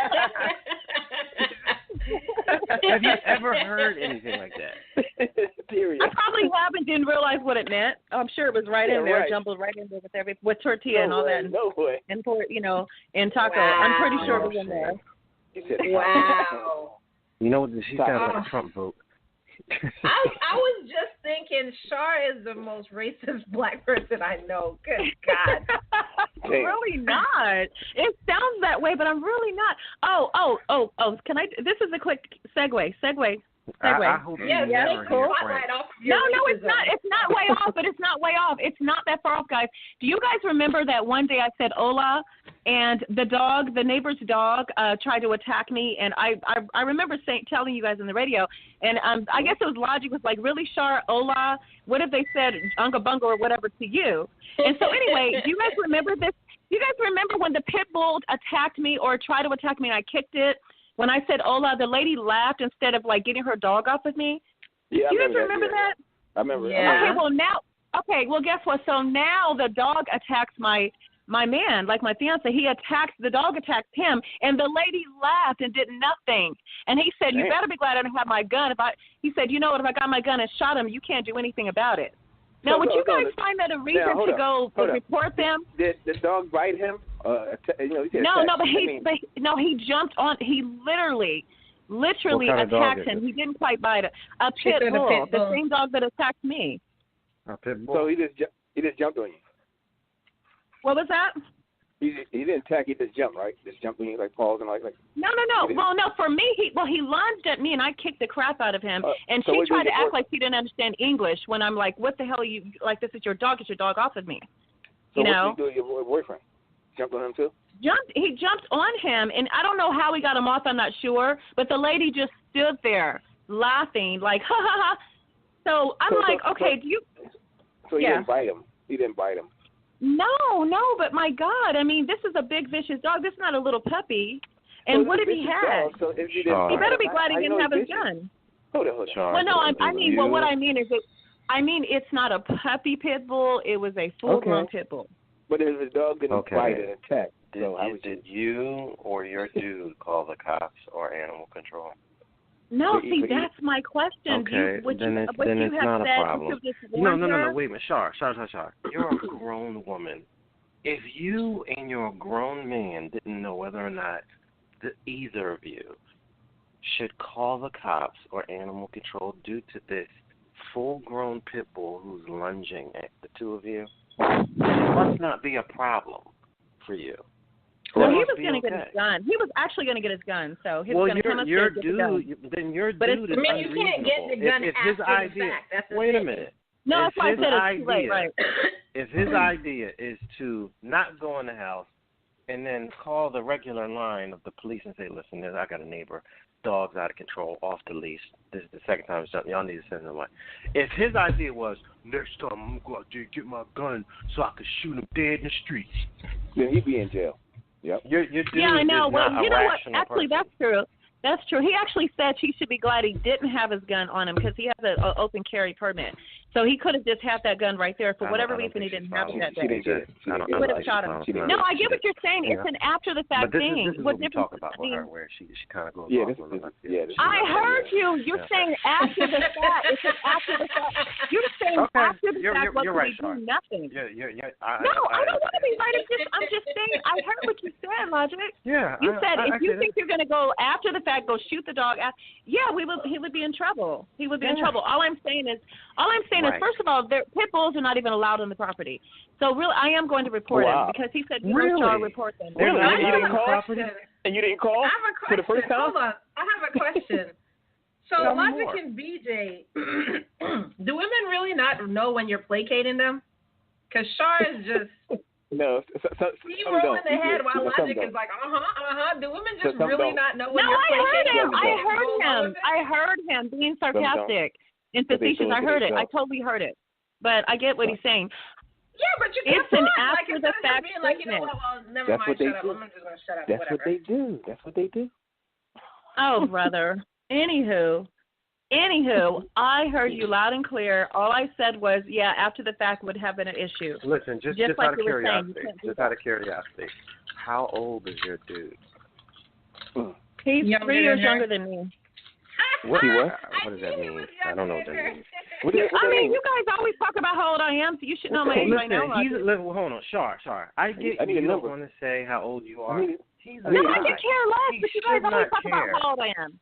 Have you ever heard anything like that? Tyria. I probably have and didn't realize what it meant. I'm sure it was right in there, right. jumbled right in there with tortilla and all that, No way. and and taco. I'm pretty sure it was in there. He said, Wow. You know what? She sounds like a Trump vote. I was just thinking Shar is the most racist black person I know. Good God. I'm really not. It sounds that way, but I'm really not. Oh, can I? This is a quick segue. I hope you Yes, never take the hear spotlight French. off of your No, it's racism. not. It's not way off, but it's not way off. It's not that far off, guys. Do you guys remember that one day I said hola, and the neighbor's dog, tried to attack me, and I remember telling you guys on the radio, and I guess it was logic was like, really, Shar, hola? What if they said unga bunga or whatever to you? And so anyway, do you guys remember this? Do you guys remember when the pit bull attacked me or tried to attack me and I kicked it? When I said hola, the lady laughed instead of like getting her dog off of me. Yeah, Do you guys remember that? I remember. Yeah. Okay, well, guess what? So now the dog attacks my man, like my fiance. The dog attacked him, and the lady laughed and did nothing. And he said, "You better be glad I don't have my gun. He said, you know what? If I got my gun and shot him, you can't do anything about it." Now, would you guys find that a reason to go report them? Did the dog bite him? He jumped on. He literally attacked him. He didn't quite bite it. A pit bull, the same dog that attacked me. A pit bull. So he just jumped on you. What was that? He didn't attack. He just jumped, right? Just jumped on you, like paused and like. No. Well, no. For me, he lunged at me and I kicked the crap out of him. And so she tried to act like she didn't understand English when I'm like, "What the hell are you like? This is your dog. Get your dog off of me." So you know. What did you do with your boyfriend? Jumped on him too? He jumped on him, and I don't know how he got him off. I'm not sure, but the lady just stood there laughing, like ha ha ha. So I'm okay. Do you? So he didn't bite him. He didn't bite him. No, but my God, I mean, this is a big vicious dog. This is not a little puppy. And So what did he have? So if you He better be glad he didn't have his gun. Hold on. Well, no, what I mean is it's not a puppy pit bull. It was a full-grown pit bull. But if the dog didn't bite and attack, did you or your dude call the cops or animal control? No, see, that's my question. Okay, then it's not a problem. No, wait a minute. Shar. You're a grown woman. If you and your grown man didn't know whether or not either of you should call the cops or animal control due to this full-grown pit bull who's lunging at the two of you, then it must not be a problem for you. Well, he was going to get his gun. He was actually going to get his gun, so he was going to come upstairs and get the gun. Then your but dude is unreasonable. You can't get the gun if after his idea, the fact. That's the wait a thing. minute. No, that's why I said it's too late, right? If his idea is to not go in the house and then call the regular line of the police and say, listen, I got a neighbor, dog's out of control, off the leash. This is the second time it's done. Y'all need to send him away. If his idea was, next time I'm going to go out there and get my gun so I can shoot him dead in the streets, then he'd be in jail. Yep. Your dude I know. is Well, not you a know what? rational Actually, person. that's true. That's true. He actually said he should be glad he didn't have his gun on him because he has an open carry permit. So he could have just had that gun right there. For whatever reason, he didn't have it that day. He would have shot him. No, I get what you're saying. It's an after-the-fact thing. This is what we talk about with her, where she kind of goes off. I heard you. You're saying after the fact. It's an after the fact. You're saying after the fact. What right, can we do? Nothing. No, I don't want to be right. I'm just saying. I heard what you said, Logic. Yeah. You said if you think you're going to go after the fact, go shoot the dog. He would be in trouble. He would be in trouble. All I'm saying is, first of all, pit bulls are not even allowed on the property. So really, I am going to report him because he said you shall report them. Really? You didn't call? And you didn't call for the first time? Hold on. I have a question. So Logic and BJ, do women really not know when you're placating them? Because Shar is just... No, he rolling the head while Logic is like, Do women just really not know when you're placating them? I heard him being sarcastic and facetious. I heard it. I totally heard it. But I get what he's saying. Yeah, but you can't it's an after the fact statement. Never mind, shut up. I'm just going to shut up. That's what they do. That's what they do. Oh, brother. Anywho, I heard you loud and clear. All I said was, after the fact would have been an issue. Listen, just like out of curiosity, how old is your dude? He's 3 years younger than me. What does that mean? I don't know what that means. You guys always talk about how old I am, so you should know my age by now. Hold on, Shar. I get you don't want to say how old you are. I can care less, but you guys always talk about how old I am.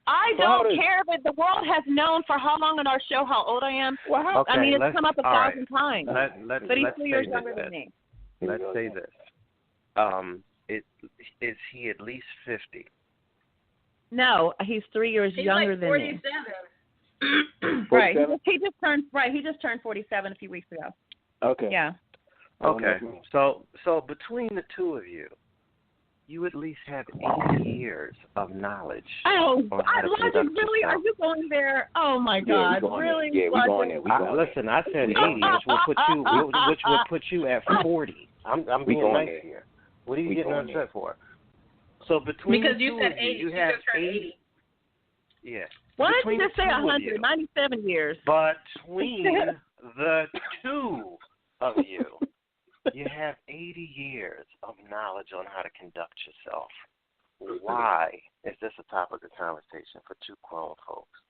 I don't care, but the world has known for how long on our show how old I am. Well, it's come up 1,000 times. But he's 3 years younger than me. Let's say this. Is he at least 50? No, he's 3 years younger than me. 47. Right. He just turned 47 a few weeks ago. Okay. Yeah. Okay. So between the two of you, you at least have 80 years of knowledge. Oh, Logic, really? Are you going there? Oh my God, really? Yeah, we're going there. Listen, I said 80, which would put you at 40. I'm being nice here. What are you getting upset for? So between because the you two said of 80, you have 80. Yeah. Why don't between you just say 197 years? Between the two of you, you have 80 years of knowledge on how to conduct yourself. Why is this a topic of conversation for two grown folks?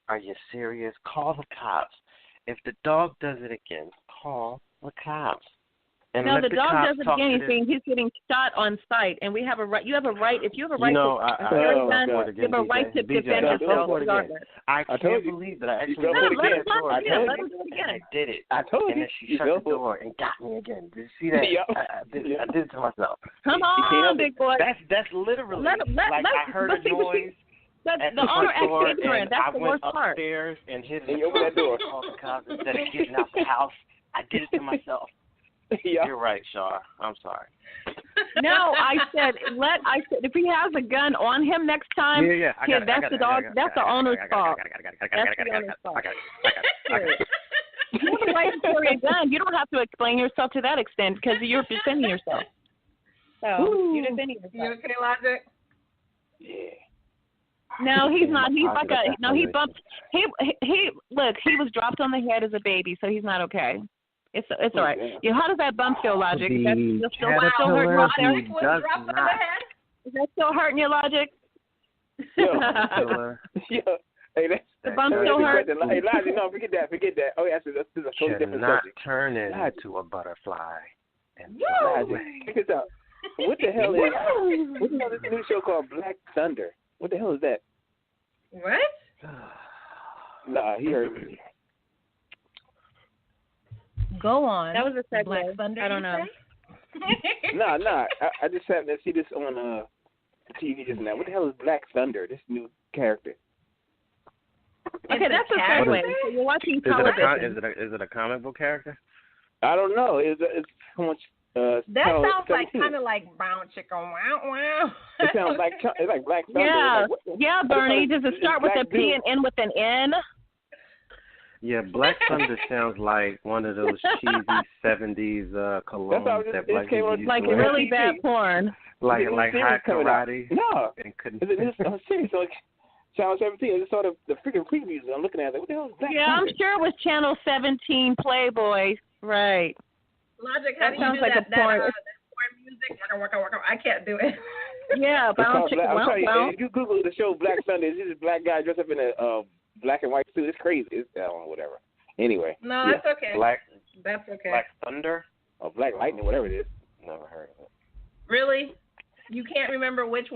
Are you serious? Call the cops. If the dog does it again, call the cops. And no, the dog cops does it again. He's getting shot on site, and we have a right. You have a right. If you have a right you have a right to defend yourself. I can't believe that I actually let him do it again. I did it. I told you. And then she shut the door and got me again. Did you see that? I did it to myself. Come on, big boy. That's literally I heard a noise. The owner acts ignorant. That's the worst part. I went upstairs and hid in the door. Called the cops instead of getting out the house. I did it to myself. You're right, Shar. I'm sorry. No, I said if he has a gun on him next time, that's the dog. That's the owner's fault. That's the owner's fault. You have a right to carry a gun. You don't have to explain yourself to that extent because you're defending yourself. So you're defending yourself. You okay, Logic? Yeah. No, he's not. He's like he bumped. He look. He was dropped on the head as a baby, so he's not okay. It's all right. Yeah, how does that bump feel, Logic? Is that still hurting you out there? Is that still hurting your Logic? Hey, the bump still hurt. Hey, Logic, no, forget that. Oh, yeah, this is a totally different subject. Turn into a butterfly. And Logic, check this out. What the hell is this new show called Black Thunder? What the hell is that? What? Nah, he heard me. Go on. That was a segue. Black Thunder, I don't know. Nah. I just happened to see this on TV just now. What the hell is Black Thunder? This new character. Okay, that's a segue. So you're watching television. Is it a comic book character? I don't know. It's how much. That sounds like 17. kind of like brown chicken. Wow, wow. It sounds like it's like Black Thunder. Yeah, like, yeah, Bernie. Does it start with a P and end with an N? Yeah, Black Thunder sounds like one of those cheesy 70s colognes that black people used like to wear. really bad porn. Like hot karate. No. And couldn't. I'm serious. So, Channel 17. I just saw the freaking previews. I'm looking at it. What the hell is Black Yeah, Thunder? I'm sure it was Channel 17 Playboy. Right. Logic, how do you sounds do like that? a porn. That porn music? I can't do it. Yeah, brown chicken. I'm telling you, Well. if you Google the show Black Thunder, it's just a black guy dressed up in a black and white suit. It's crazy. It's whatever. Anyway. No, yeah. that's okay. That's okay. Black Thunder? Or Black Lightning, whatever it is. Never heard of it. Really? You can't remember which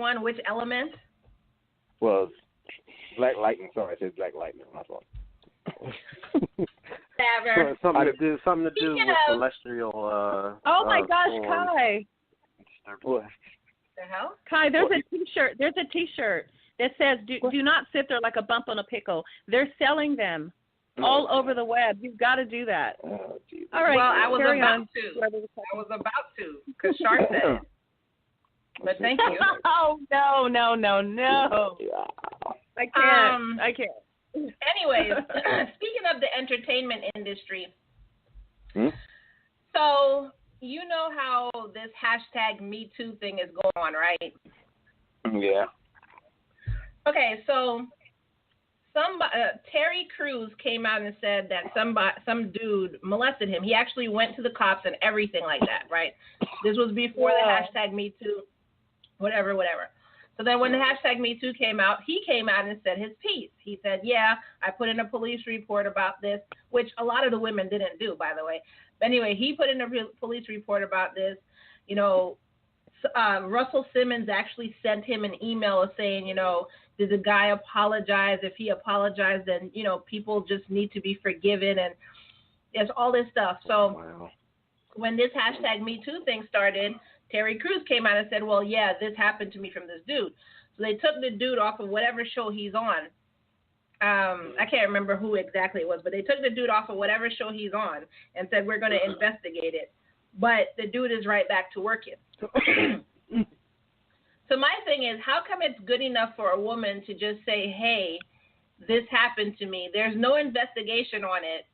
element? Well, Black Lightning. Sorry, I said Black Lightning. My fault. Whatever. Something to do Speaking with of- celestial. Oh my gosh, forms. Kai. What? The hell? Kai, there's a T-shirt. There's a T-shirt that says "Do not sit there like a bump on a pickle." They're selling them all over the web. You've got to do that. Oh, geez. All right. Well, I was carry about on. to. I was about to, because Shark said it. But thank you. Oh no! I can't. I can't. Anyways, speaking of the entertainment industry, Hmm? so you know how this hashtag Me Too thing is going on, right? Yeah. Okay, so Terry Crews came out and said that some dude molested him. He actually went to the cops and everything like that, right? This was before the hashtag Me Too, whatever. So then when the hashtag Me Too came out, he came out and said his piece. He said, yeah, I put in a police report about this, which a lot of the women didn't do, by the way. But anyway, he put in a police report about this. You know, Russell Simmons actually sent him an email saying, you know, did the guy apologize? If he apologized, then, you know, people just need to be forgiven. And it's all this stuff. So when this hashtag Me Too thing started, Terry Crews came out and said, well, yeah, this happened to me from this dude. So they took the dude off of whatever show he's on. I can't remember who exactly it was, but they took the dude off of whatever show he's on and said, we're going to investigate it. But the dude is right back to working. So my thing is, how come it's good enough for a woman to just say, hey, this happened to me? There's no investigation on it.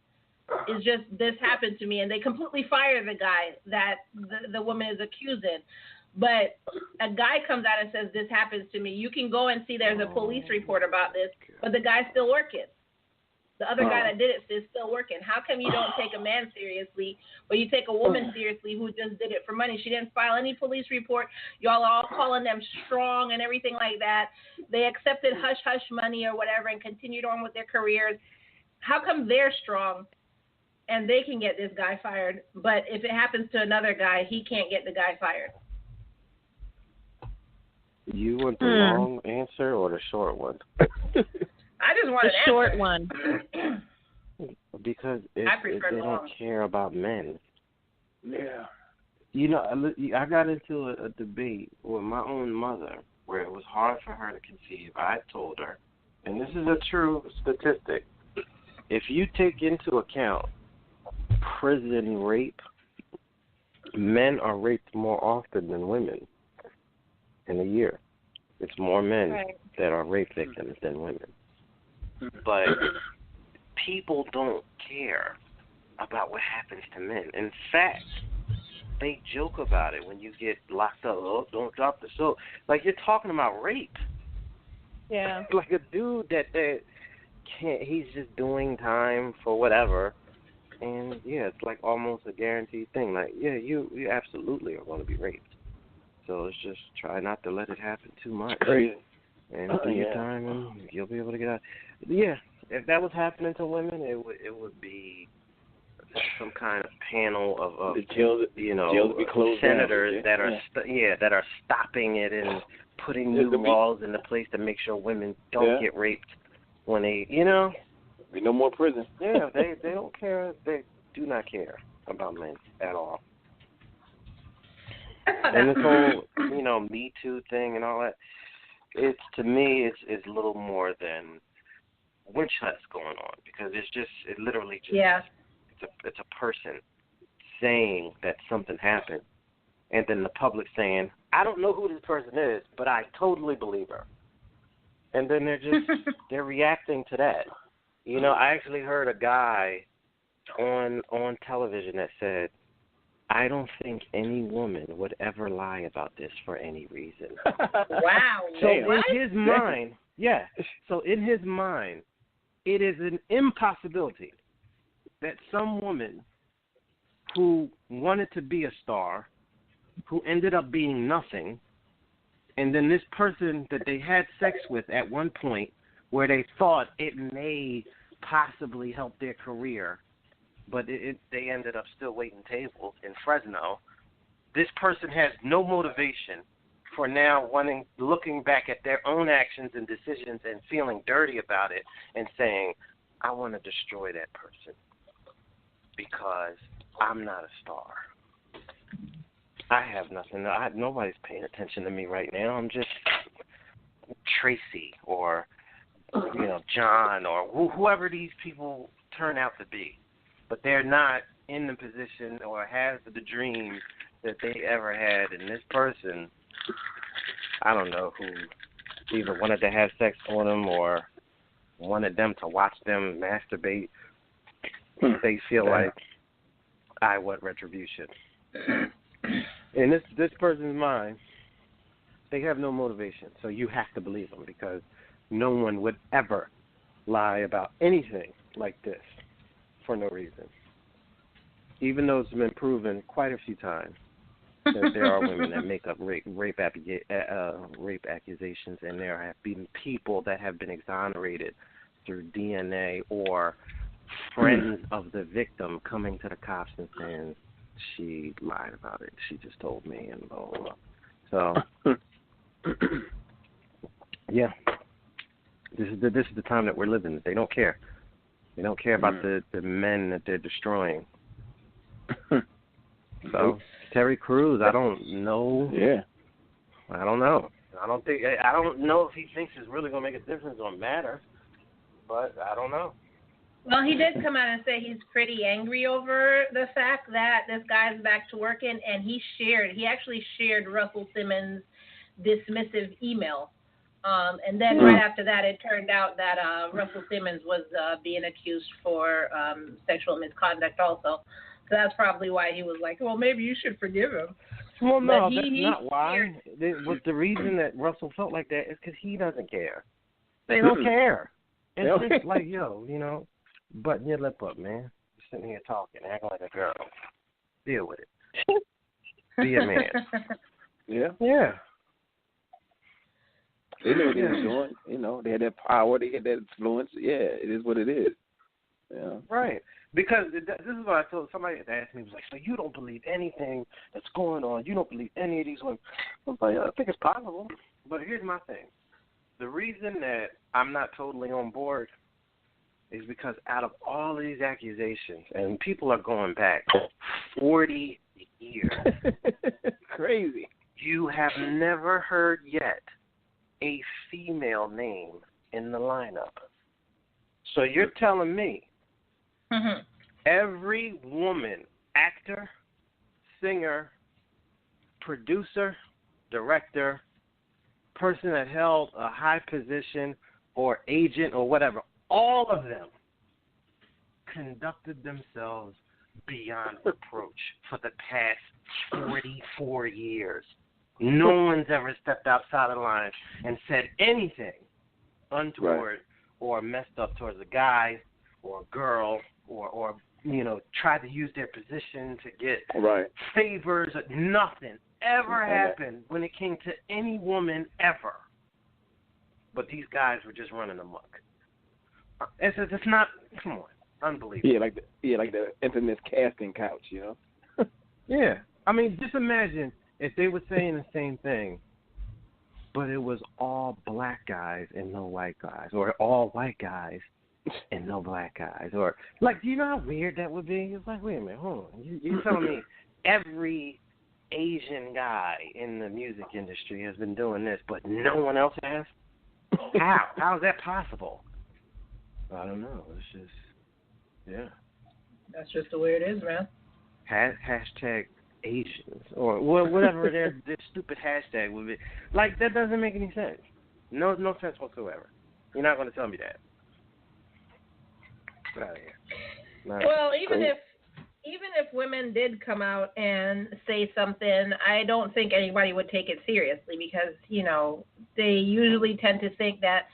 It's just this happened to me, and they completely fire the guy that the woman is accusing. But a guy comes out and says, this happens to me. You can go and see there's a police report about this, but the guy's still working. The other guy that did it is still working. How come you don't take a man seriously, but you take a woman seriously who just did it for money? She didn't file any police report. Y'all are all calling them strong and everything like that. They accepted hush-hush money or whatever and continued on with their careers. How come they're strong and they can get this guy fired, but if it happens to another guy, he can't get the guy fired? You want the long answer or the short one? I just want The an short answer. one. Because they long. don't care about men. Yeah. You know, I got into a debate with my own mother where it was hard for her to conceive. I told her, and this is a true statistic, if you take into account prison rape, men are raped more often than women in a year. It's more men that are rape victims than women. But people don't care about what happens to men. In fact, they joke about it when you get locked up. Oh, don't drop the soap. Like, you're talking about rape. Yeah. Like a dude that can't, he's just doing time for whatever. And, yeah, it's like almost a guaranteed thing. Like, yeah, you absolutely are going to be raped. So it's just try not to let it happen too much. Crazy. And do your time, and you'll be able to get out. Yeah, if that was happening to women, it would be some kind of panel of jails be closed senators down. that are stopping it and putting new laws into place to make sure women don't get raped when they, Be no more prison. Yeah, they don't care. They do not care about men at all. And this whole, Me Too thing and all that, to me, it's little more than witch hunts going on, because it literally just it's a person saying that something happened, and then the public saying, I don't know who this person is, but I totally believe her. And then they're reacting to that. You know, I actually heard a guy on television that said, I don't think any woman would ever lie about this for any reason. Wow. So in his mind, it is an impossibility that some woman who wanted to be a star, who ended up being nothing, and then this person that they had sex with at one point where they thought it may possibly help their career, but they ended up still waiting tables in Fresno. This person has no motivation for now looking back at their own actions and decisions and feeling dirty about it and saying, I want to destroy that person because I'm not a star. I have nothing. Nobody's paying attention to me right now. I'm just Tracy or John or whoever these people turn out to be. But they're not in the position or have the dream that they ever had. And this person, I don't know who either wanted to have sex on them or wanted them to watch them masturbate. They feel like, I want retribution. In this person's mind, they have no motivation. So you have to believe them, because no one would ever lie about anything like this for no reason. Even though it's been proven quite a few times that there are women that make up rape accusations, and there have been people that have been exonerated through DNA or friends of the victim coming to the cops and saying, she lied about it, she just told me, and blah, blah, blah. So, yeah, this is the time that we're living. They don't care. They don't care about the men that they're destroying. So, Terry Crews, I don't know. Yeah. I don't know. I don't know if he thinks it's really going to make a difference or matter, but I don't know. Well, he did come out and say he's pretty angry over the fact that this guy's back to working, and he actually shared Russell Simmons' dismissive email. And then right after that, it turned out that Russell Simmons was being accused for sexual misconduct also. So that's probably why he was like, well, maybe you should forgive him. Well, no, that's not why. The reason that Russell felt like that is because he doesn't care. They don't care. It's just like, button your lip up, man. You're sitting here talking, acting like a girl. Deal with it. Be a man. Yeah. Yeah. They knew what they were doing. They had that power. They had that influence. Yeah, it is what it is. Yeah. Right. Because this is what I told somebody that asked me, was like, so you don't believe anything that's going on? You don't believe any of these women? I was like, I think it's possible. But here's my thing. The reason that I'm not totally on board is because out of all of these accusations, and people are going back 40 years. Crazy. You have never heard yet a female name in the lineup. So you're telling me every woman, actor, singer, producer, director, person that held a high position or agent or whatever, all of them conducted themselves beyond reproach for the past 44 years. No one's ever stepped outside of the line and said anything untoward or messed up towards a guy or a girl or tried to use their position to get favors. Nothing ever happened when it came to any woman ever. But these guys were just running amok. It's not, come on, unbelievable. Yeah, like the infamous casting couch, Yeah. I mean, just imagine if they were saying the same thing, but it was all black guys and no white guys, or all white guys and no black guys, or like, do you know how weird that would be? It's like, wait a minute, hold on, you're telling me every Asian guy in the music industry has been doing this, but no one else has? How is that possible? I don't know. It's just, yeah. That's just the way it is, man. Hashtag Asians or whatever their stupid hashtag would be. Like, that doesn't make any sense. No sense whatsoever. You're not going to tell me that. Get out of here. Well, even if women did come out and say something, I don't think anybody would take it seriously because, you know, they usually tend to think that,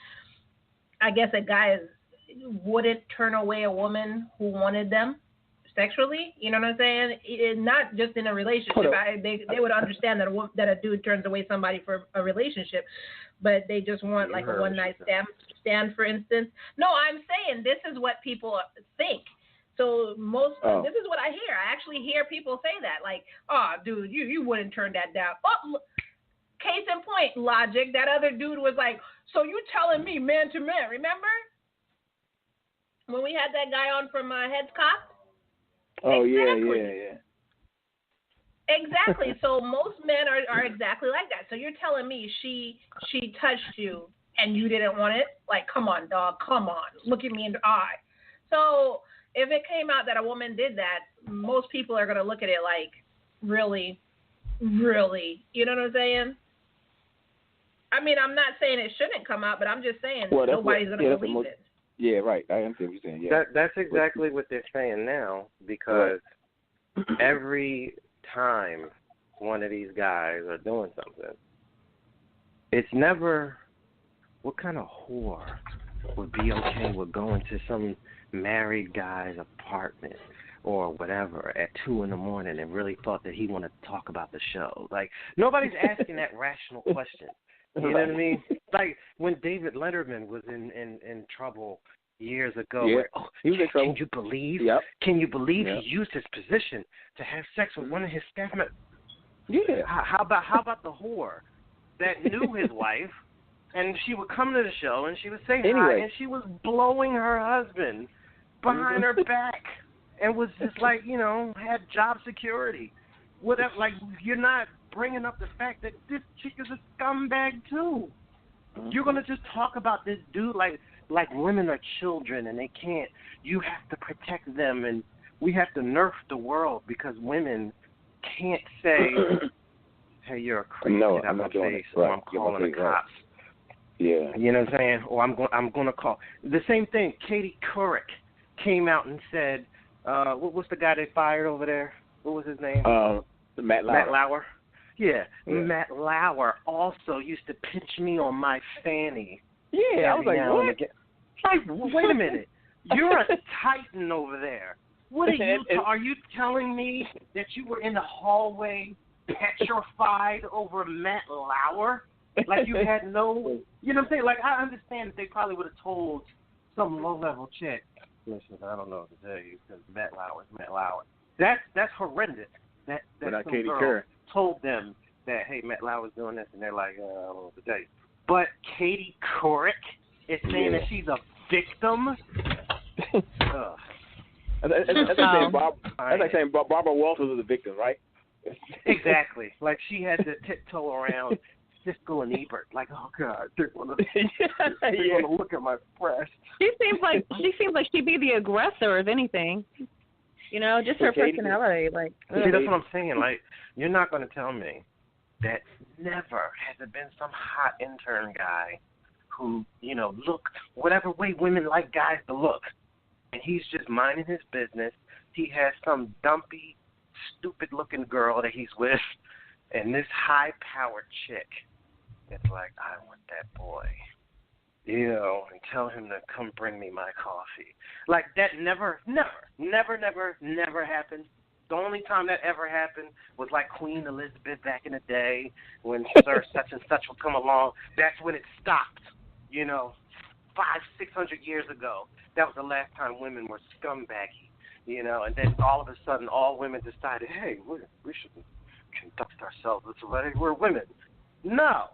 I guess, a guy wouldn't turn away a woman who wanted them sexually. You know what I'm saying? Not just in a relationship. They would understand that a dude turns away somebody for a relationship, but they just want like a one-night stand, for instance. No, I'm saying this is what people think. So this is what I hear. I actually hear people say that, like, "Oh, dude, you wouldn't turn that down." Oh, case in point, Logic. That other dude was like, "So you telling me man to man? Remember when we had that guy on from Heads Cop?" Oh exactly. yeah. Exactly. So most men are exactly like that. So you're telling me she touched you and you didn't want it? Like, come on, dog. Come on. Look at me in the eye. So if it came out that a woman did that, most people are going to look at it like, really, really? You know what I'm saying? I mean, I'm not saying it shouldn't come out, but I'm just saying nobody's going to believe it. Yeah, right. I understand what you're saying. Yeah. That's exactly what they're saying now, because every time one of these guys are doing something, it's never what kind of whore would be okay with going to some married guy's apartment or whatever at 2 a.m. and really thought that he wanted to talk about the show. Like, nobody's asking that rational question. You know what I mean? Like when David Letterman was in trouble years ago. Yeah, where, he was in trouble. Can you believe? Yep. Can you believe Yep. he used his position to have sex with one of his staff members? Yeah. How about the whore that knew his wife, and she would come to the show and she would say hi, and she was blowing her husband behind her back, and was just like, you know, had job security. Whatever. Like, you're not bringing up the fact that this chick is a scumbag too. You're gonna just talk about this dude like women are children and they can't. You have to protect them, and we have to nerf the world because women can't say, "Hey, you're a creep, get out my face," or "I'm calling the cops." Yeah. You know what I'm saying? Or I'm gonna call. The same thing. Katie Couric came out and said, "What's the guy they fired over there? What was his name?" Matt Lauer. Matt Lauer. Yeah, Matt Lauer also used to pinch me on my fanny. Yeah, I was like, what? Like, wait a minute. You're a titan over there. What are you? Are you telling me that you were in the hallway petrified over Matt Lauer? Like you had no, you know what I'm saying? Like, I understand that they probably would have told some low-level chick, "Listen, I don't know what to tell you because Matt Lauer's Matt Lauer." That's horrendous. That some Katie girl Couric told them that, "Hey, Matt Lauer's doing this," and they're like, "I don't know what to tell you." But Katie Couric is saying that she's a victim. That's like saying Barbara Walters was a victim, right? Exactly. Like she had to tiptoe around Siskel and Ebert. Like, oh God, they're gonna look at my breast. She seems like she'd be the aggressor, if anything. You know, just her personality. Like, see, that's what I'm saying. Like, you're not going to tell me that never has there been some hot intern guy who, you know, look whatever way women like guys to look, and he's just minding his business. He has some dumpy, stupid-looking girl that he's with, and this high-powered chick is like, "I want that boy." You know, and tell him to come bring me my coffee. Like, that never happened. The only time that ever happened was like Queen Elizabeth back in the day when Sir such and such would come along. That's when it stopped, you know, 500-600 years ago. That was the last time women were scumbaggy, you know, and then all of a sudden all women decided, hey, we should conduct ourselves this way. We're women. No.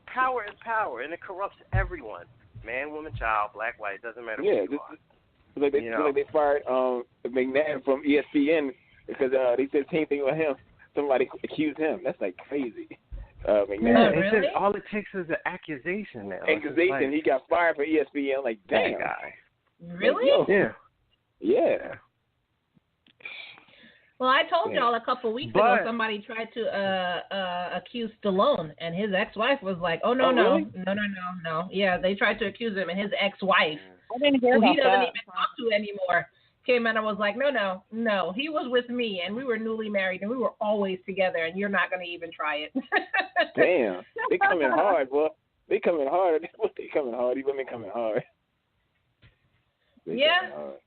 Power is power, and it corrupts everyone. Man, woman, child, black, white, doesn't matter who you are. Like they fired McNabb from ESPN because they said the same thing with him. Somebody accused him. That's like crazy. McNabb. Really? All it takes is an accusation now. Accusation. He got fired for ESPN. Like, damn. That guy. Really? Like, Yeah. yeah. Well, I told Yeah. y'all a couple weeks ago somebody tried to accuse Stallone, and his ex-wife was like, "Oh no, no, really? no." Yeah, they tried to accuse him, and his ex-wife, I didn't hear who he about doesn't that. even talk to anymore, came out and was like, "No, he was with me, and we were newly married, and we were always together, and you're not going to even try it." Damn. They coming hard, boy. They coming hard. They coming hard. These women coming hard. They Yeah. coming hard.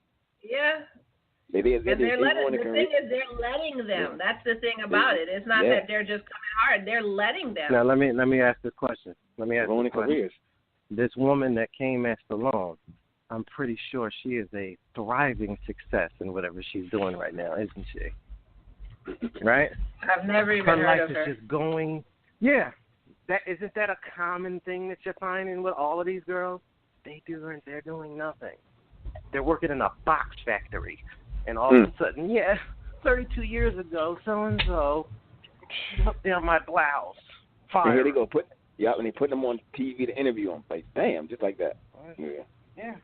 Yeah. The thing is, they're letting them. Yeah. That's the thing about it. It's not that they're just coming hard. They're letting them. Now let me ask this question. Ruining careers. This woman that came at Stallone, I'm pretty sure she is a thriving success in whatever she's doing right now, isn't she? Right? I've never even her heard life of her. is just going. Yeah. Isn't that a common thing that you're finding with all of these girls? They're doing nothing. They're working in a box factory. And all of a sudden, 32 years ago, so-and-so took down my blouse. Fire. And here they go, and they put them on TV to interview them. Like, damn, just like that. Yeah.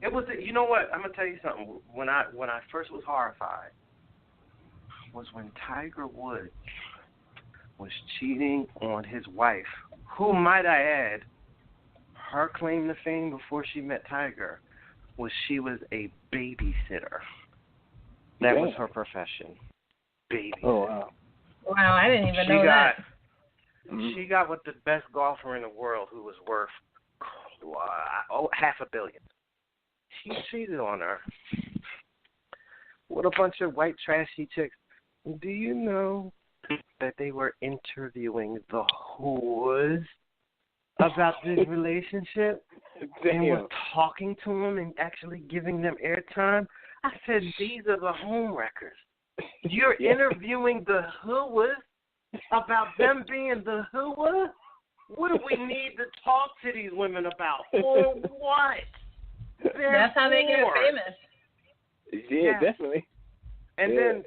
It was, you know what, I'm going to tell you something. When I first was horrified was when Tiger Woods was cheating on his wife, who, might I add, her claim to fame before she met Tiger was she was a babysitter. That was her profession. Baby. Oh, wow. Wow, I didn't even know that. She got with the best golfer in the world who was worth $500 million. He cheated on her with a bunch of white trashy chicks. Do you know that they were interviewing the whores about this relationship and were talking to them and actually giving them airtime? I said, these are the home wreckers. You're interviewing the whoas about them being the whoas? What do we need to talk to these women about? For what? That's how they get famous. Yeah, definitely. And then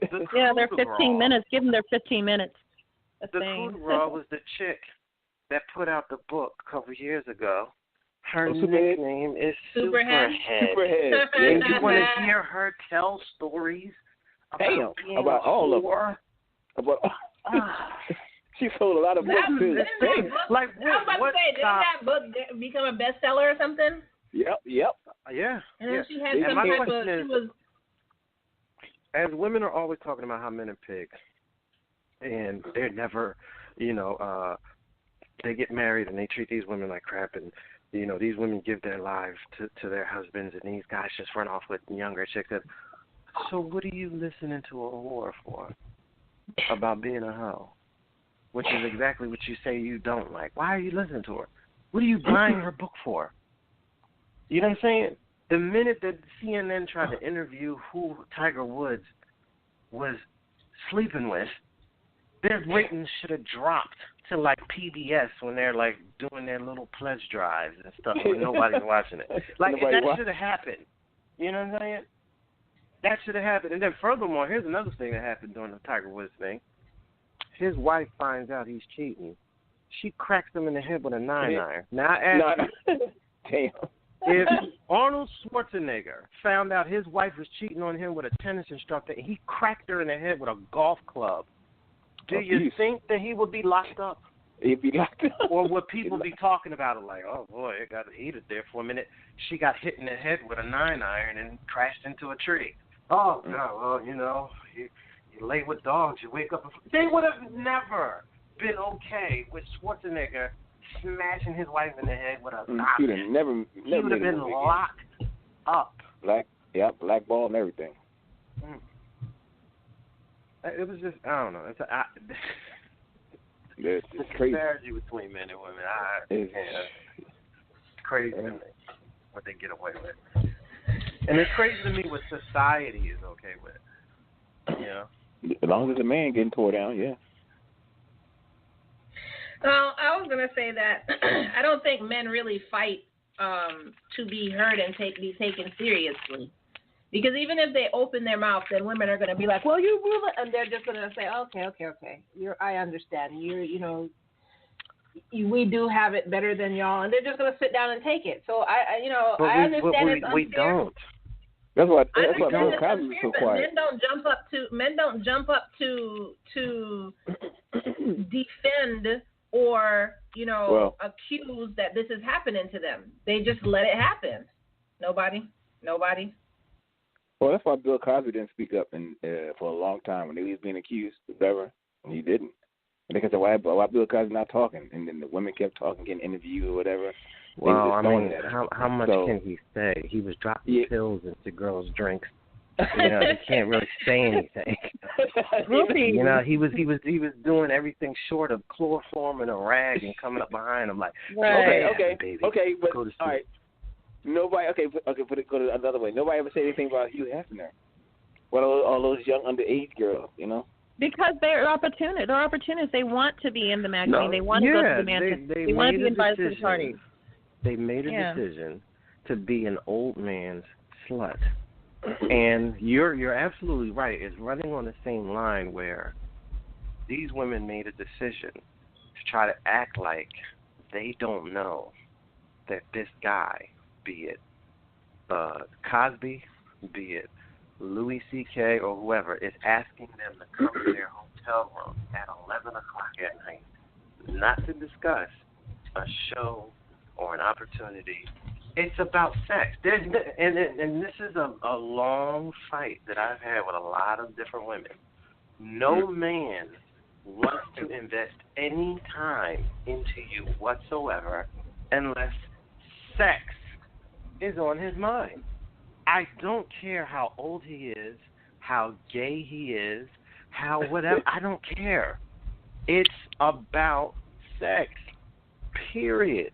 they're 15 minutes. Give them their 15 minutes. The Kudra was the chick that put out the book a couple years ago. Her nickname is Superhead. And you want to hear her tell stories about all of them. She sold a lot of books too. Like I was about to say, didn't that book become a bestseller or something? Yep. Yeah. And then she had some type of. She was. As women are always talking about how men are pigs, and they're never, they get married and they treat these women like crap, and these women give their lives to their husbands, and these guys just run off with younger chicks. So what are you listening to a whore for? About being a hoe, which is exactly what you say you don't like. Why are you listening to her? What are you buying her book for? You know what I'm saying? The minute that CNN tried to interview who Tiger Woods was sleeping with, their ratings should have dropped to like PBS when they're like doing their little pledge drives and stuff when nobody's watching it. Like that should have happened. You know what I'm saying? That should have happened. And then furthermore, here's another thing that happened during the Tiger Woods thing. His wife finds out he's cheating. She cracks him in the head with a 9-iron. Now I ask you, damn. If Arnold Schwarzenegger found out his wife was cheating on him with a tennis instructor and he cracked her in the head with a golf club, do you think that he would be locked up? He'd be locked up. Or would people be talking about it like, oh, boy, it got heated there for a minute. She got hit in the head with a 9-iron and crashed into a tree. Oh, no, well, you lay with dogs, you wake up. They would have never been okay with Schwarzenegger smashing his wife in the head with a knock. He would have been locked up. Blackball and everything. It was just, I don't know. It's the crazy. disparity between men and women. It's crazy to me what they get away with. And it's crazy to me what society is okay with. As long as it's a man getting tore down, yeah. Well, I was going to say that I don't think men really fight to be heard and be taken seriously. Because even if they open their mouth, then women are going to be like, well, you rule it. And they're just going to say, okay. I understand. we do have it better than y'all, and they're just gonna sit down and take it. So I But I understand it's unfair. we don't. That's why I Bill understand it's Cosby was unfair, so but quiet. men don't jump up to defend or accuse that this is happening to them. They just let it happen. Nobody. Well, that's why Bill Cosby didn't speak up for a long time when he was being accused, whatever. He didn't. And they said, why Bill Cosby not talking? And then the women kept talking, getting interviewed or whatever. Well, I mean, how much can he say? He was dropping pills into girls' drinks. He can't really say anything. He was doing everything short of chloroform and a rag and coming up behind him like, okay, baby, but go to sleep. all right. Nobody, put it another way. Nobody ever said anything about Hugh Hefner. What all those young underage girls, Because they're opportunists. They're opportunists. They want to be in the magazine. No, they want to go to the mansion. They want to be invited to the parties. They made a decision to be an old man's slut. And you're absolutely right. It's running on the same line where these women made a decision to try to act like they don't know that this guy, be it Cosby, be it Louis C.K. or whoever, is asking them to come to their hotel room at 11 o'clock at night, not to discuss a show or an opportunity. It's about sex. And this is a long fight that I've had with a lot of different women. No man wants to invest any time into you whatsoever unless sex is on his mind. I don't care how old he is, how gay he is, how whatever. I don't care. It's about sex, period.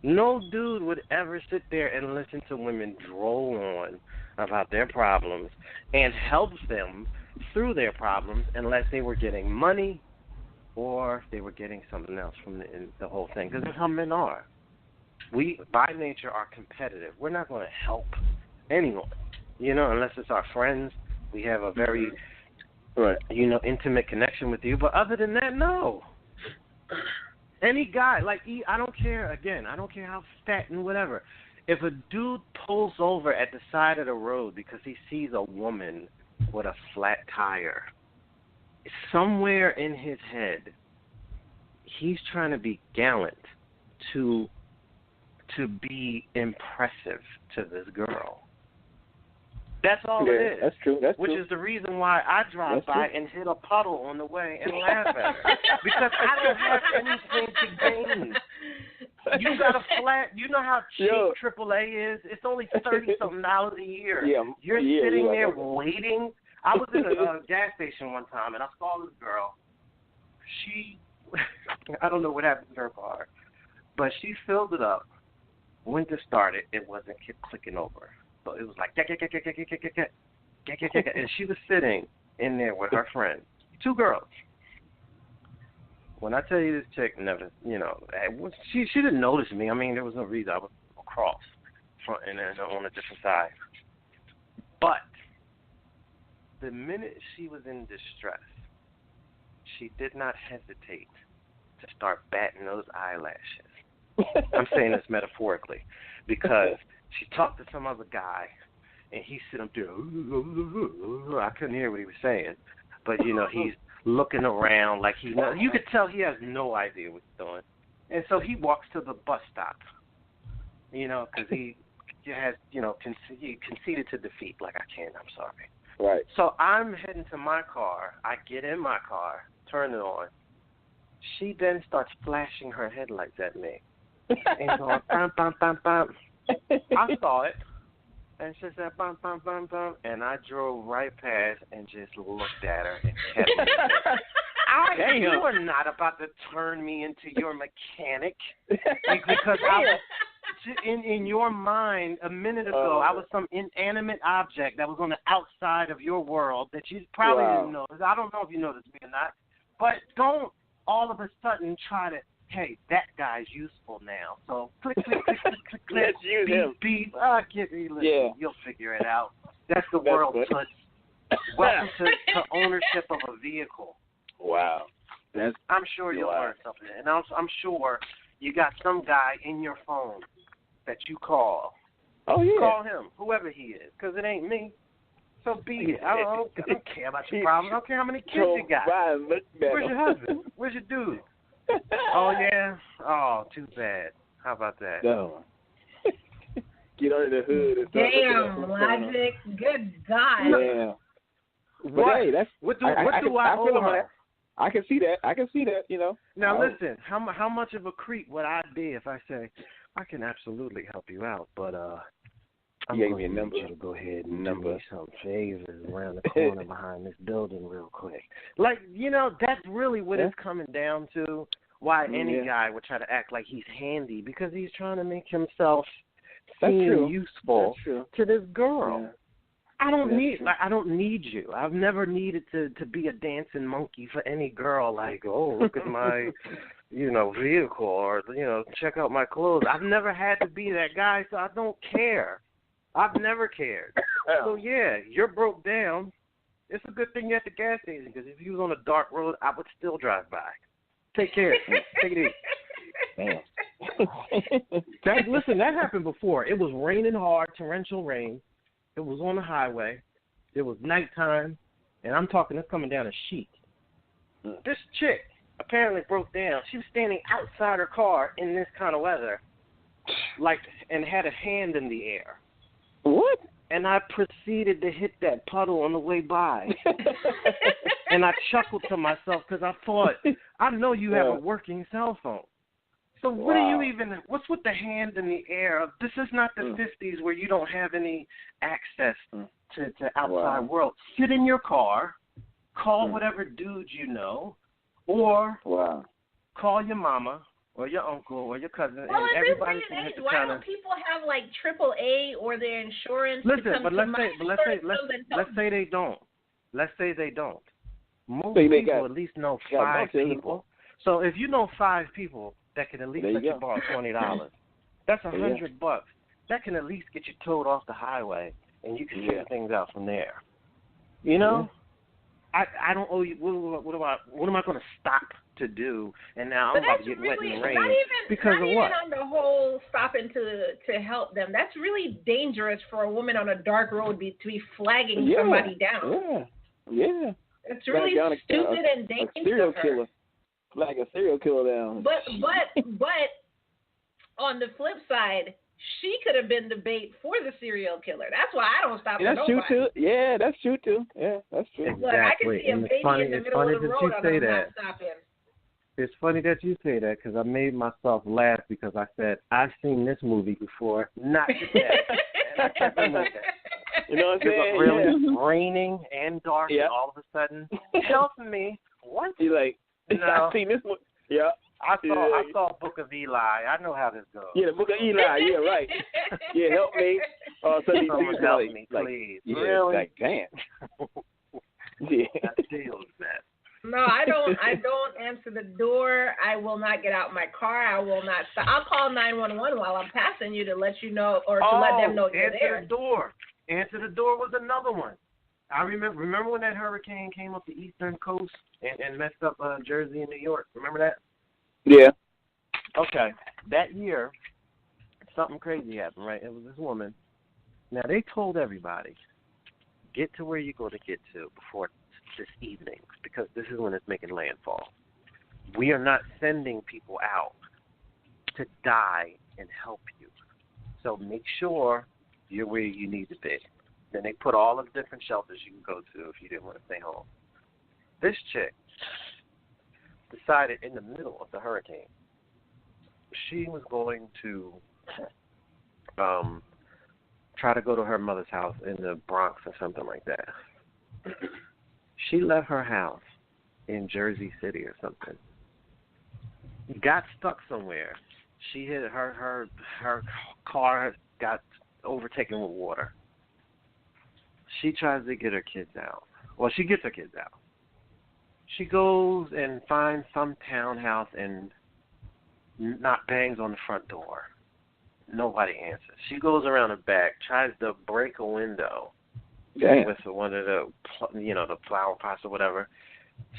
No dude would ever sit there and listen to women droll on about their problems and help them through their problems unless they were getting money or they were getting something else from the whole thing. Because that's how men are. We, by nature, are competitive. We're not going to help anyone, unless it's our friends. We have a very, intimate connection with you. But other than that, no. Any guy, I don't care, I don't care how fat and whatever. If a dude pulls over at the side of the road because he sees a woman with a flat tire, somewhere in his head, he's trying to be gallant to be impressive to this girl. That's all it is. That's true. Which is the reason why I drive by and hit a puddle on the way and laugh at her. Because I don't have anything to gain. You got a flat, you know how cheap AAA is? It's only $30-something a year. You're sitting there waiting. I was in a gas station one time and I saw this girl. I don't know what happened to her car, but she filled it up. Went to start it, it wasn't clicking over. So it was like, and she was sitting in there with her friend, two girls. When I tell you this chick never, she didn't notice me. I mean, there was no reason. I was across, front and then on a different side. But the minute she was in distress, she did not hesitate to start batting those eyelashes. I'm saying this metaphorically because she talked to some other guy, and he's sitting up there. I couldn't hear what he was saying, but he's looking around like you could tell he has no idea what he's doing, and so he walks to the bus stop, because he has he conceded to defeat. Like, I can't. I'm sorry. Right. So I'm heading to my car. I get in my car, turn it on. She then starts flashing her headlights at me and going bam, bam, bam, bam. I saw it, and she said, bum, bum, bum, bum, and I drove right past and just looked at her and kept it. You are not about to turn me into your mechanic, because in your mind a minute ago I was some inanimate object that was on the outside of your world that you probably didn't notice. I don't know if you noticed me or not, but don't all of a sudden try to, hey, that guy's useful now. So click, click, click, click, click, click. Let's use him. Beep. You'll figure it out. That's the world. Welcome to ownership of a vehicle. Wow. I'm sure you'll learn something. And I'm sure you got some guy in your phone that you call. Oh, yeah. Call him, whoever he is, because it ain't me. So be it. I don't care about your problems. I don't care how many kids you got. Where's your husband? Where's your dude? Oh, yeah? Oh, too bad. How about that? No. Get under the hood and start Damn, Logic. Good God. Yeah. But hey, that's what do I owe her? I can see that. You know. Now listen, how much of a creep would I be if I say I can absolutely help you out, but I'm going to need you to go ahead and do me some favors around the corner behind this building real quick. Like, you know, that's really what it's coming down to. Why any guy would try to act like he's handy, because he's trying to make himself seem useful to this girl. Yeah. I don't need you. I've never needed to be a dancing monkey for any girl. Like, oh, look at my, vehicle, or check out my clothes. I've never had to be that guy, so I don't care. I've never cared. So yeah, you're broke down. It's a good thing you're at the gas station, because if you was on a dark road, I would still drive by. Take care. Take it easy. Listen, that happened before. It was raining hard, torrential rain. It was on the highway. It was nighttime, and I'm talking, it's coming down a sheet. This chick apparently broke down. She was standing outside her car in this kind of weather, and had a hand in the air. What? And I proceeded to hit that puddle on the way by. And I chuckled to myself, because I thought, I know you have a working cell phone. So what what's with the hand in the air? This is not the 50s where you don't have any access to outside world. Sit in your car, call whatever dude you know, or call your mama or your uncle or your cousin, and everybody can hit the why don't people have like AAA or their insurance? Listen, but let's say they don't. Let's say they don't. Most people at least know 5 people. So if you know 5 people that can at least let you borrow $20, that's $100. That can at least get you towed off the highway, and you can figure things out from there. You know, I don't owe you. What am I going to stop to do? And now I'm about to get wet in the rain because of what? Not even on the whole stopping to help them. That's really dangerous for a woman on a dark road to be flagging somebody down. Yeah. It's really stupid and dangerous. A serial killer. Flag a serial killer down. But on the flip side, she could have been the bait for the serial killer. That's why I don't stop at nobody. That's true too. Yeah, that's true too. Yeah, that's true. Exactly. Look, I can see a baby in the middle of the road. I'm not stopping. It's funny that you say that, because I made myself laugh because I said, I've seen this movie before, not today. You know what I'm saying? Really raining and dark, and all of a sudden, help me. What? He's like, I've seen this one. Yeah. I saw Book of Eli. I know how this goes. Yeah, the Book of Eli. Yeah, right. Yeah, help me. Someone help me, please. Yeah, really? Like, damn. Yeah. That deals that. No, I don't answer the door. I will not get out my car. I will not stop. I'll call 911 while I'm passing you to let you know, or to let them know you're there. Answer the door. Answer the door was another one. I remember when that hurricane came up the eastern coast and messed up Jersey and New York. Remember that? Yeah. Okay. That year, something crazy happened, right? It was this woman. Now, they told everybody, get to where you're going to get to before this evening, because this is when it's making landfall. We are not sending people out to die and help you. So make sure you're where you need to be. Then they put all of the different shelters you can go to if you didn't want to stay home. This chick decided in the middle of the hurricane she was going to try to go to her mother's house in the Bronx or something like that. She left her house in Jersey City or something. Got stuck somewhere. She hit her car got overtaken with water. She tries to get her kids out. Well, she gets her kids out. She goes and finds some townhouse and bangs on the front door. Nobody answers. She goes around the back, tries to break a window with one of the flower pots or whatever.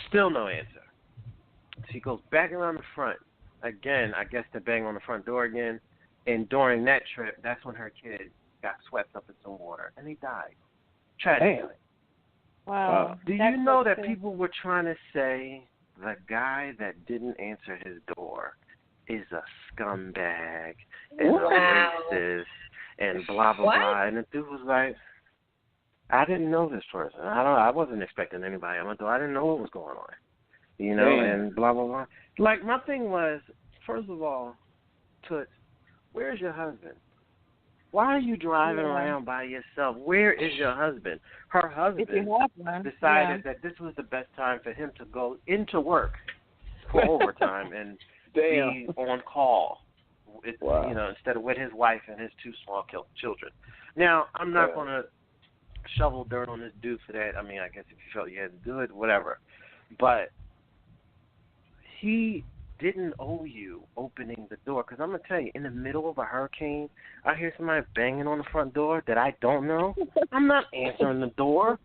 Still no answer. She goes back around the front. Again, I guess to bang on the front door again. And during that trip, that's when her kid got swept up in some water, and he died. Tragically. Wow. Do you know that people were trying to say the guy that didn't answer his door is a scumbag and a racist and blah, blah, blah. And the dude was like, I didn't know this person. I wasn't expecting anybody at my door. I didn't know what was going on. You know, and blah, blah, blah. Like, my thing was, first of all, Toots, where's your husband? Why are you driving around by yourself? Where is your husband? Her husband decided that this was the best time for him to go into work for overtime and be on call, you know, instead of with his wife and his two small children. Now, I'm not going to shovel dirt on this dude for that. I mean, I guess if you felt you had to do it, whatever. But he didn't owe you opening the door, because I'm going to tell you, in the middle of a hurricane, I hear somebody banging on the front door that I don't know. I'm not answering the door.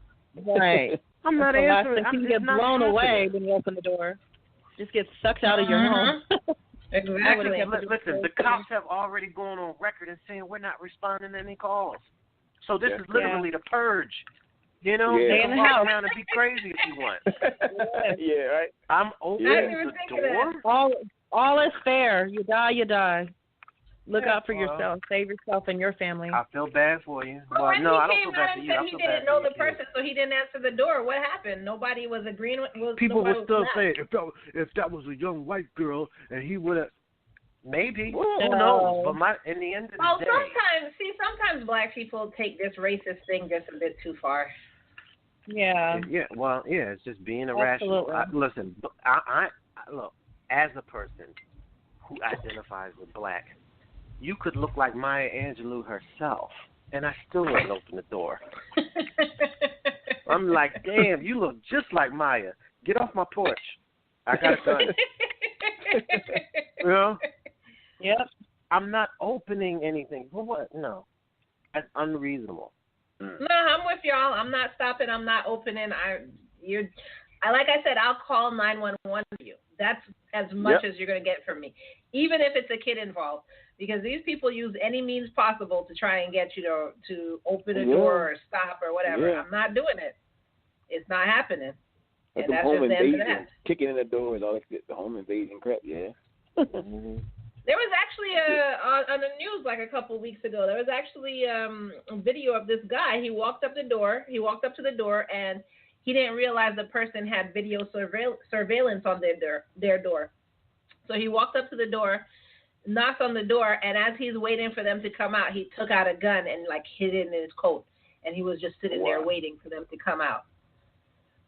Right. I'm not answering. You get blown away when you open the door. Just get sucked out of your home. Exactly. Listen, the cops have already gone on record and saying we're not responding to any calls. So this is literally the purge. You know, stay in the house around and be crazy if you want. Yeah, right. I'm opening the door. All is fair. You die, you die. Look out for yourself. Save yourself and your family. I feel bad for you. Well, no, I don't came feel bad out for and you. said he didn't know the person, so he didn't answer the door. What happened? Nobody was agreeing with. People were still saying if that was a young white girl and he would have. Maybe. Who knows? But in the end of the day. Sometimes black people take this racist thing just a bit too far. Yeah. Yeah. Well, yeah. It's just being irrational. Listen, I look, as a person who identifies with black, you could look like Maya Angelou herself, and I still wouldn't open the door. I'm like, damn, you look just like Maya. Get off my porch. I got it done. You know? Yep. I'm not opening anything. For what? No. That's unreasonable. No, I'm with y'all. I'm not stopping. I'm not opening. Like I said, I'll call 911 for you. That's as much as you're going to get from me, even if it's a kid involved, because these people use any means possible to try and get you to open a door or stop or whatever. Yeah. I'm not doing it. It's not happening. Like and the that's home just the end of invasion, that. kicking in the doors, all that, the home invasion crap, There was actually on the news like a couple of weeks ago. There was actually a video of this guy. He walked up to the door, and he didn't realize the person had video surveillance on their door. So he walked up to the door, knocked on the door, and as he's waiting for them to come out, he took out a gun and like hid it in his coat, and he was just sitting there waiting for them to come out.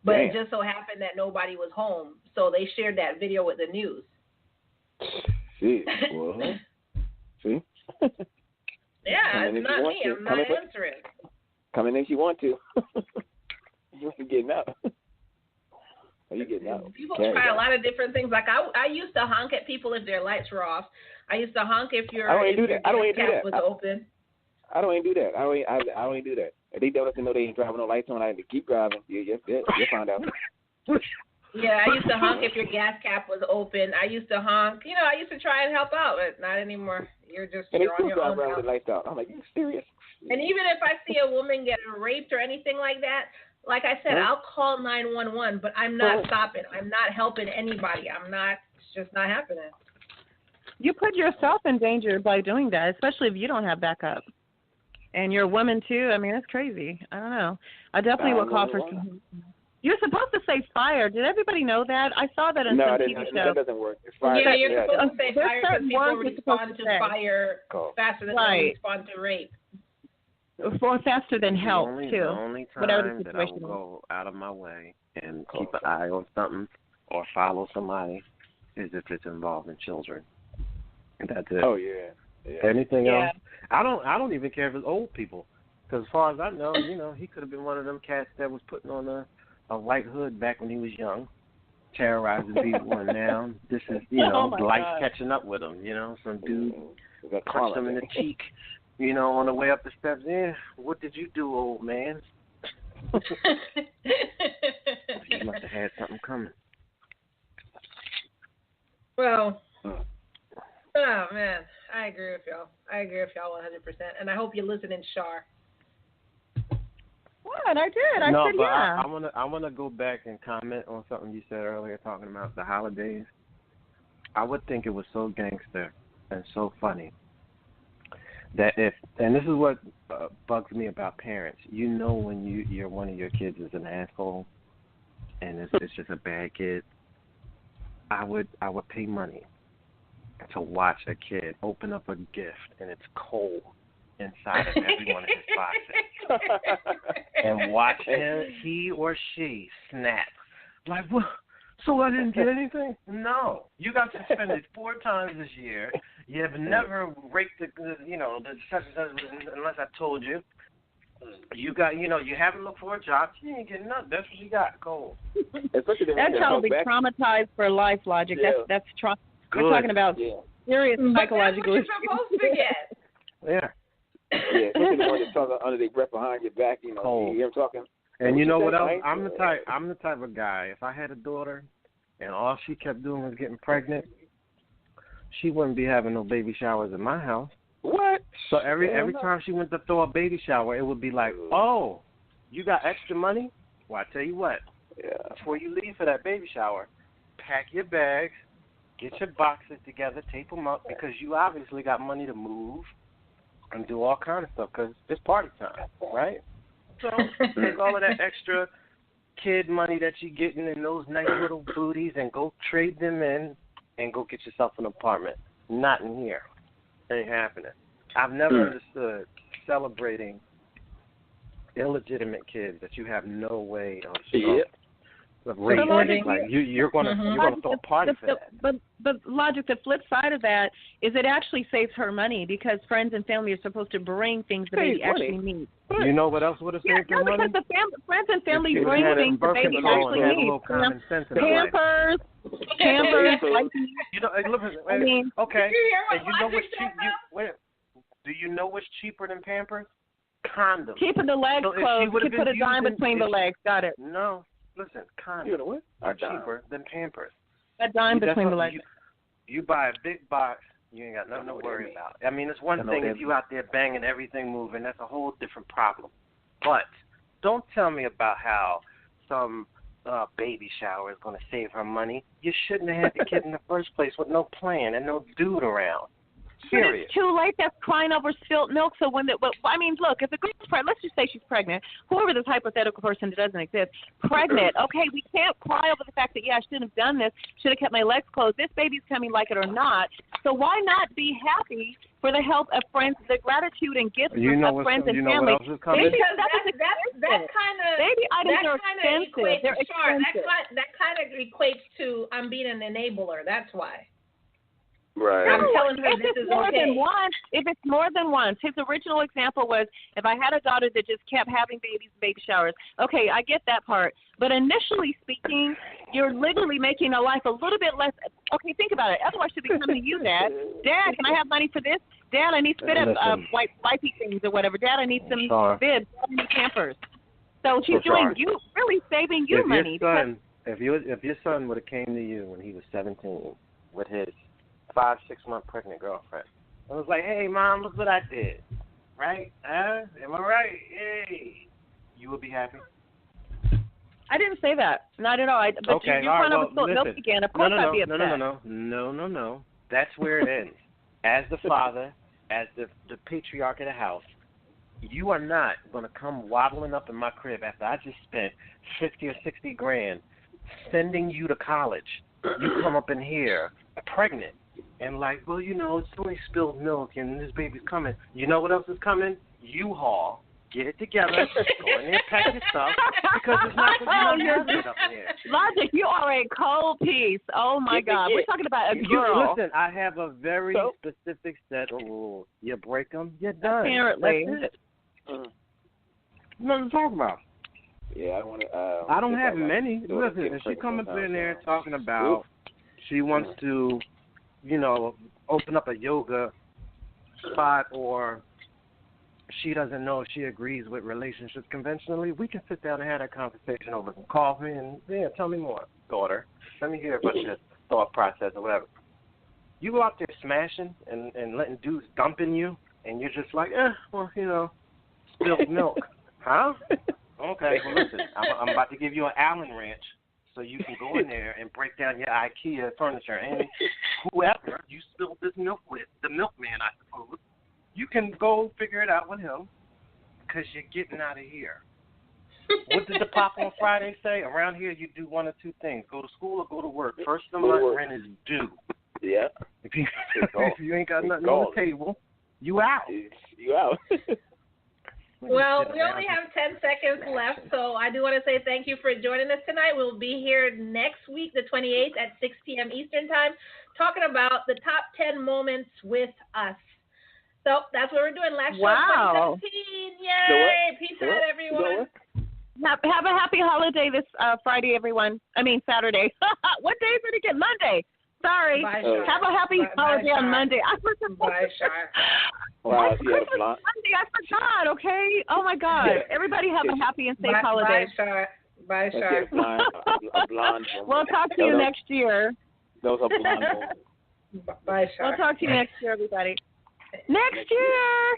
But it just so happened that nobody was home, so they shared that video with the news. See? Well, see? Yeah, it's not me. I'm not answering. Come in if you want to. You ain't getting out. Are you getting out? People try a lot of different things. Like I used to honk at people if their lights were off. I used to honk if your cap was open. I don't even do that. I don't even do that. If they don't know they ain't driving no lights on, I have to keep driving. You'll find out. Yeah, I used to honk if your gas cap was open. I used to honk. You know, I used to try and help out, but not anymore. You're on your own. Around with the lights out. I'm like, you serious? And even if I see a woman getting raped or anything like that, like I said, I'll call 911, but I'm not stopping. I'm not helping anybody. It's just not happening. You put yourself in danger by doing that, especially if you don't have backup. And you're a woman, too. I mean, that's crazy. I don't know. I definitely would call for some. You're supposed to say fire. Did everybody know that? I saw that in some TV shows. No, that doesn't work. It's fire. Yeah, you're supposed to say fire because people respond to fire faster than they respond to rape. Or faster than help, too. The only time that I will go out of my way and keep an eye on something or follow somebody is if it's involving children. And that's it. Oh, yeah. Anything else? I don't even care if it's old people. Because as far as I know, you know, he could have been one of them cats that was putting on a white hood back when he was young, terrorizing people, and now this is, you know, life catching up with him, you know, some dude punched him in the cheek, you know, on the way up the steps. Yeah, what did you do, old man? He must have had something coming. Well, oh man, I agree with y'all. 100%, and I hope you're listening, Shar. What? I did. I said but yeah. I wanna go back and comment on something you said earlier, talking about the holidays. I would think it was so gangster and so funny that and this is what bugs me about parents. You know when you're one of your kids is an asshole, and it's just a bad kid. I would pay money to watch a kid open up a gift and it's cold inside of every one of his boxes, and watch he or she snap like, what? So I didn't get anything? No, you got suspended 4 times this year. You have never raked the unless I told you. You got, you haven't looked for a job. You ain't getting nothing. That's what you got, cold. That child will be traumatized for life, Logic. Yeah. That's trauma. We're talking about serious psychological issues. That's what you're supposed to get. Yeah. Yeah, especially the ones that talk under their breath behind your back. Cold. You hear them talking. And you know what else? I'm the type of guy. If I had a daughter, and all she kept doing was getting pregnant, she wouldn't be having no baby showers in my house. What? So every time she went to throw a baby shower, it would be like, oh, you got extra money? Well, I tell you what. Yeah. Before you leave for that baby shower, pack your bags, get your boxes together, tape them up, because you obviously got money to move and do all kind of stuff because it's party time, right? So take all of that extra kid money that you're getting in those nice little booties and go trade them in and go get yourself an apartment. Not in here. Ain't happening. I've never understood celebrating illegitimate kids that you have no way of raising. Like you're gonna throw a party for that. But Logic, the flip side of that is it actually saves her money because friends and family are supposed to bring things the baby actually needs. You know what else would have saved her money? Because the friends and family bring things the baby actually needs. Pampers, okay. And you know what's cheap? Do you know what's cheaper than Pampers? Condoms. Keeping the legs closed. You could put a dime between the legs. Got it. No. Listen, condoms are cheaper than Pampers. A dime between the legs. You buy a big box, you ain't got nothing to worry about. I mean, it's one thing if you out there banging everything moving. That's a whole different problem. But don't tell me about how some baby shower is going to save her money. You shouldn't have had the kid in the first place with no plan and no dude around. But it's too late. That's crying over spilt milk. So look, if the girl's pregnant, let's just say she's pregnant. Whoever this hypothetical person that doesn't exist, pregnant. Okay, we can't cry over the fact that I shouldn't have done this. Should have kept my legs closed. This baby's coming, like it or not. So why not be happy for the help of friends, the gratitude and gifts of friends and family? Because that kind of expensive. They're expensive. That kind of equates to I'm being an enabler. That's why. Right. I'm telling her this is okay. If it's more than once, his original example was if I had a daughter that just kept having baby showers. Okay, I get that part. But initially speaking, you're literally making a life a little bit less. Okay, think about it. Otherwise, she'll be coming to you, Dad. Dad, can I have money for this? Dad, I need to fit up wipey things or whatever. Dad, I need some bibs. I need Pampers. So she's really saving you money. If your son would have came to you when he was 17 with his 5-6 month pregnant girlfriend, I was like, hey, Mom, look what I did. Right? Am I right? Hey. You would be happy? I didn't say that. Not at all. But you're trying to spill milk again. Of course I'd be upset. No. That's where it ends. As the father, as the patriarch of the house, you are not going to come waddling up in my crib after I just spent 50 or 60 grand sending you to college. You come up in here pregnant. And like, well, it's only spilled milk and this baby's coming. You know what else is coming? U-Haul. Get it together. Go in there, pack your stuff. Because it's not going to be up in here. Logic, you are a cold piece. Oh, my God. We're talking about a girl. Listen, I have a very specific set of rules. You break them, you're done. Apparently. That's it. Nothing to talk about. Yeah, I don't have many. Listen, if she come up in there talking about she wants to open up a yoga spot, or she doesn't know if she agrees with relationships conventionally, we can sit down and have that conversation over some coffee and tell me more, daughter. Let me hear about your thought process or whatever. You out there smashing and letting dudes dumping you, and you're just like, well, spilled milk. Huh? Okay, well, listen, I'm about to give you an Allen wrench so you can go in there and break down your IKEA furniture. And whoever you spilled this milk with, the milkman, I suppose, you can go figure it out with him because you're getting out of here. What did the Pop on Friday say? Around here, you do one of two things: go to school or go to work. First of the month rent is due. Yeah. If you ain't got nothing on the table, you out. You out. Well, we only have 10 seconds left, so I do want to say thank you for joining us tonight. We'll be here next week, the 28th at 6 p.m. Eastern Time, talking about the top 10 moments with us. So that's what we're doing. Last show 2017. Yay! Peace out, everyone. Have a happy holiday this Friday, everyone. I mean, Saturday. What day is it again? Monday. Sorry. Bye, have a happy holiday on Monday. I forgot. Bye, Shar. Wow, Christmas Monday. I forgot, okay? Oh, my God. Everybody have a happy and safe holiday. Bye, Shar. Bye, Shar. A blonde woman. We'll talk to you next year. That was a blonde woman. Bye, Shar. We'll talk to you next year, everybody. Next year.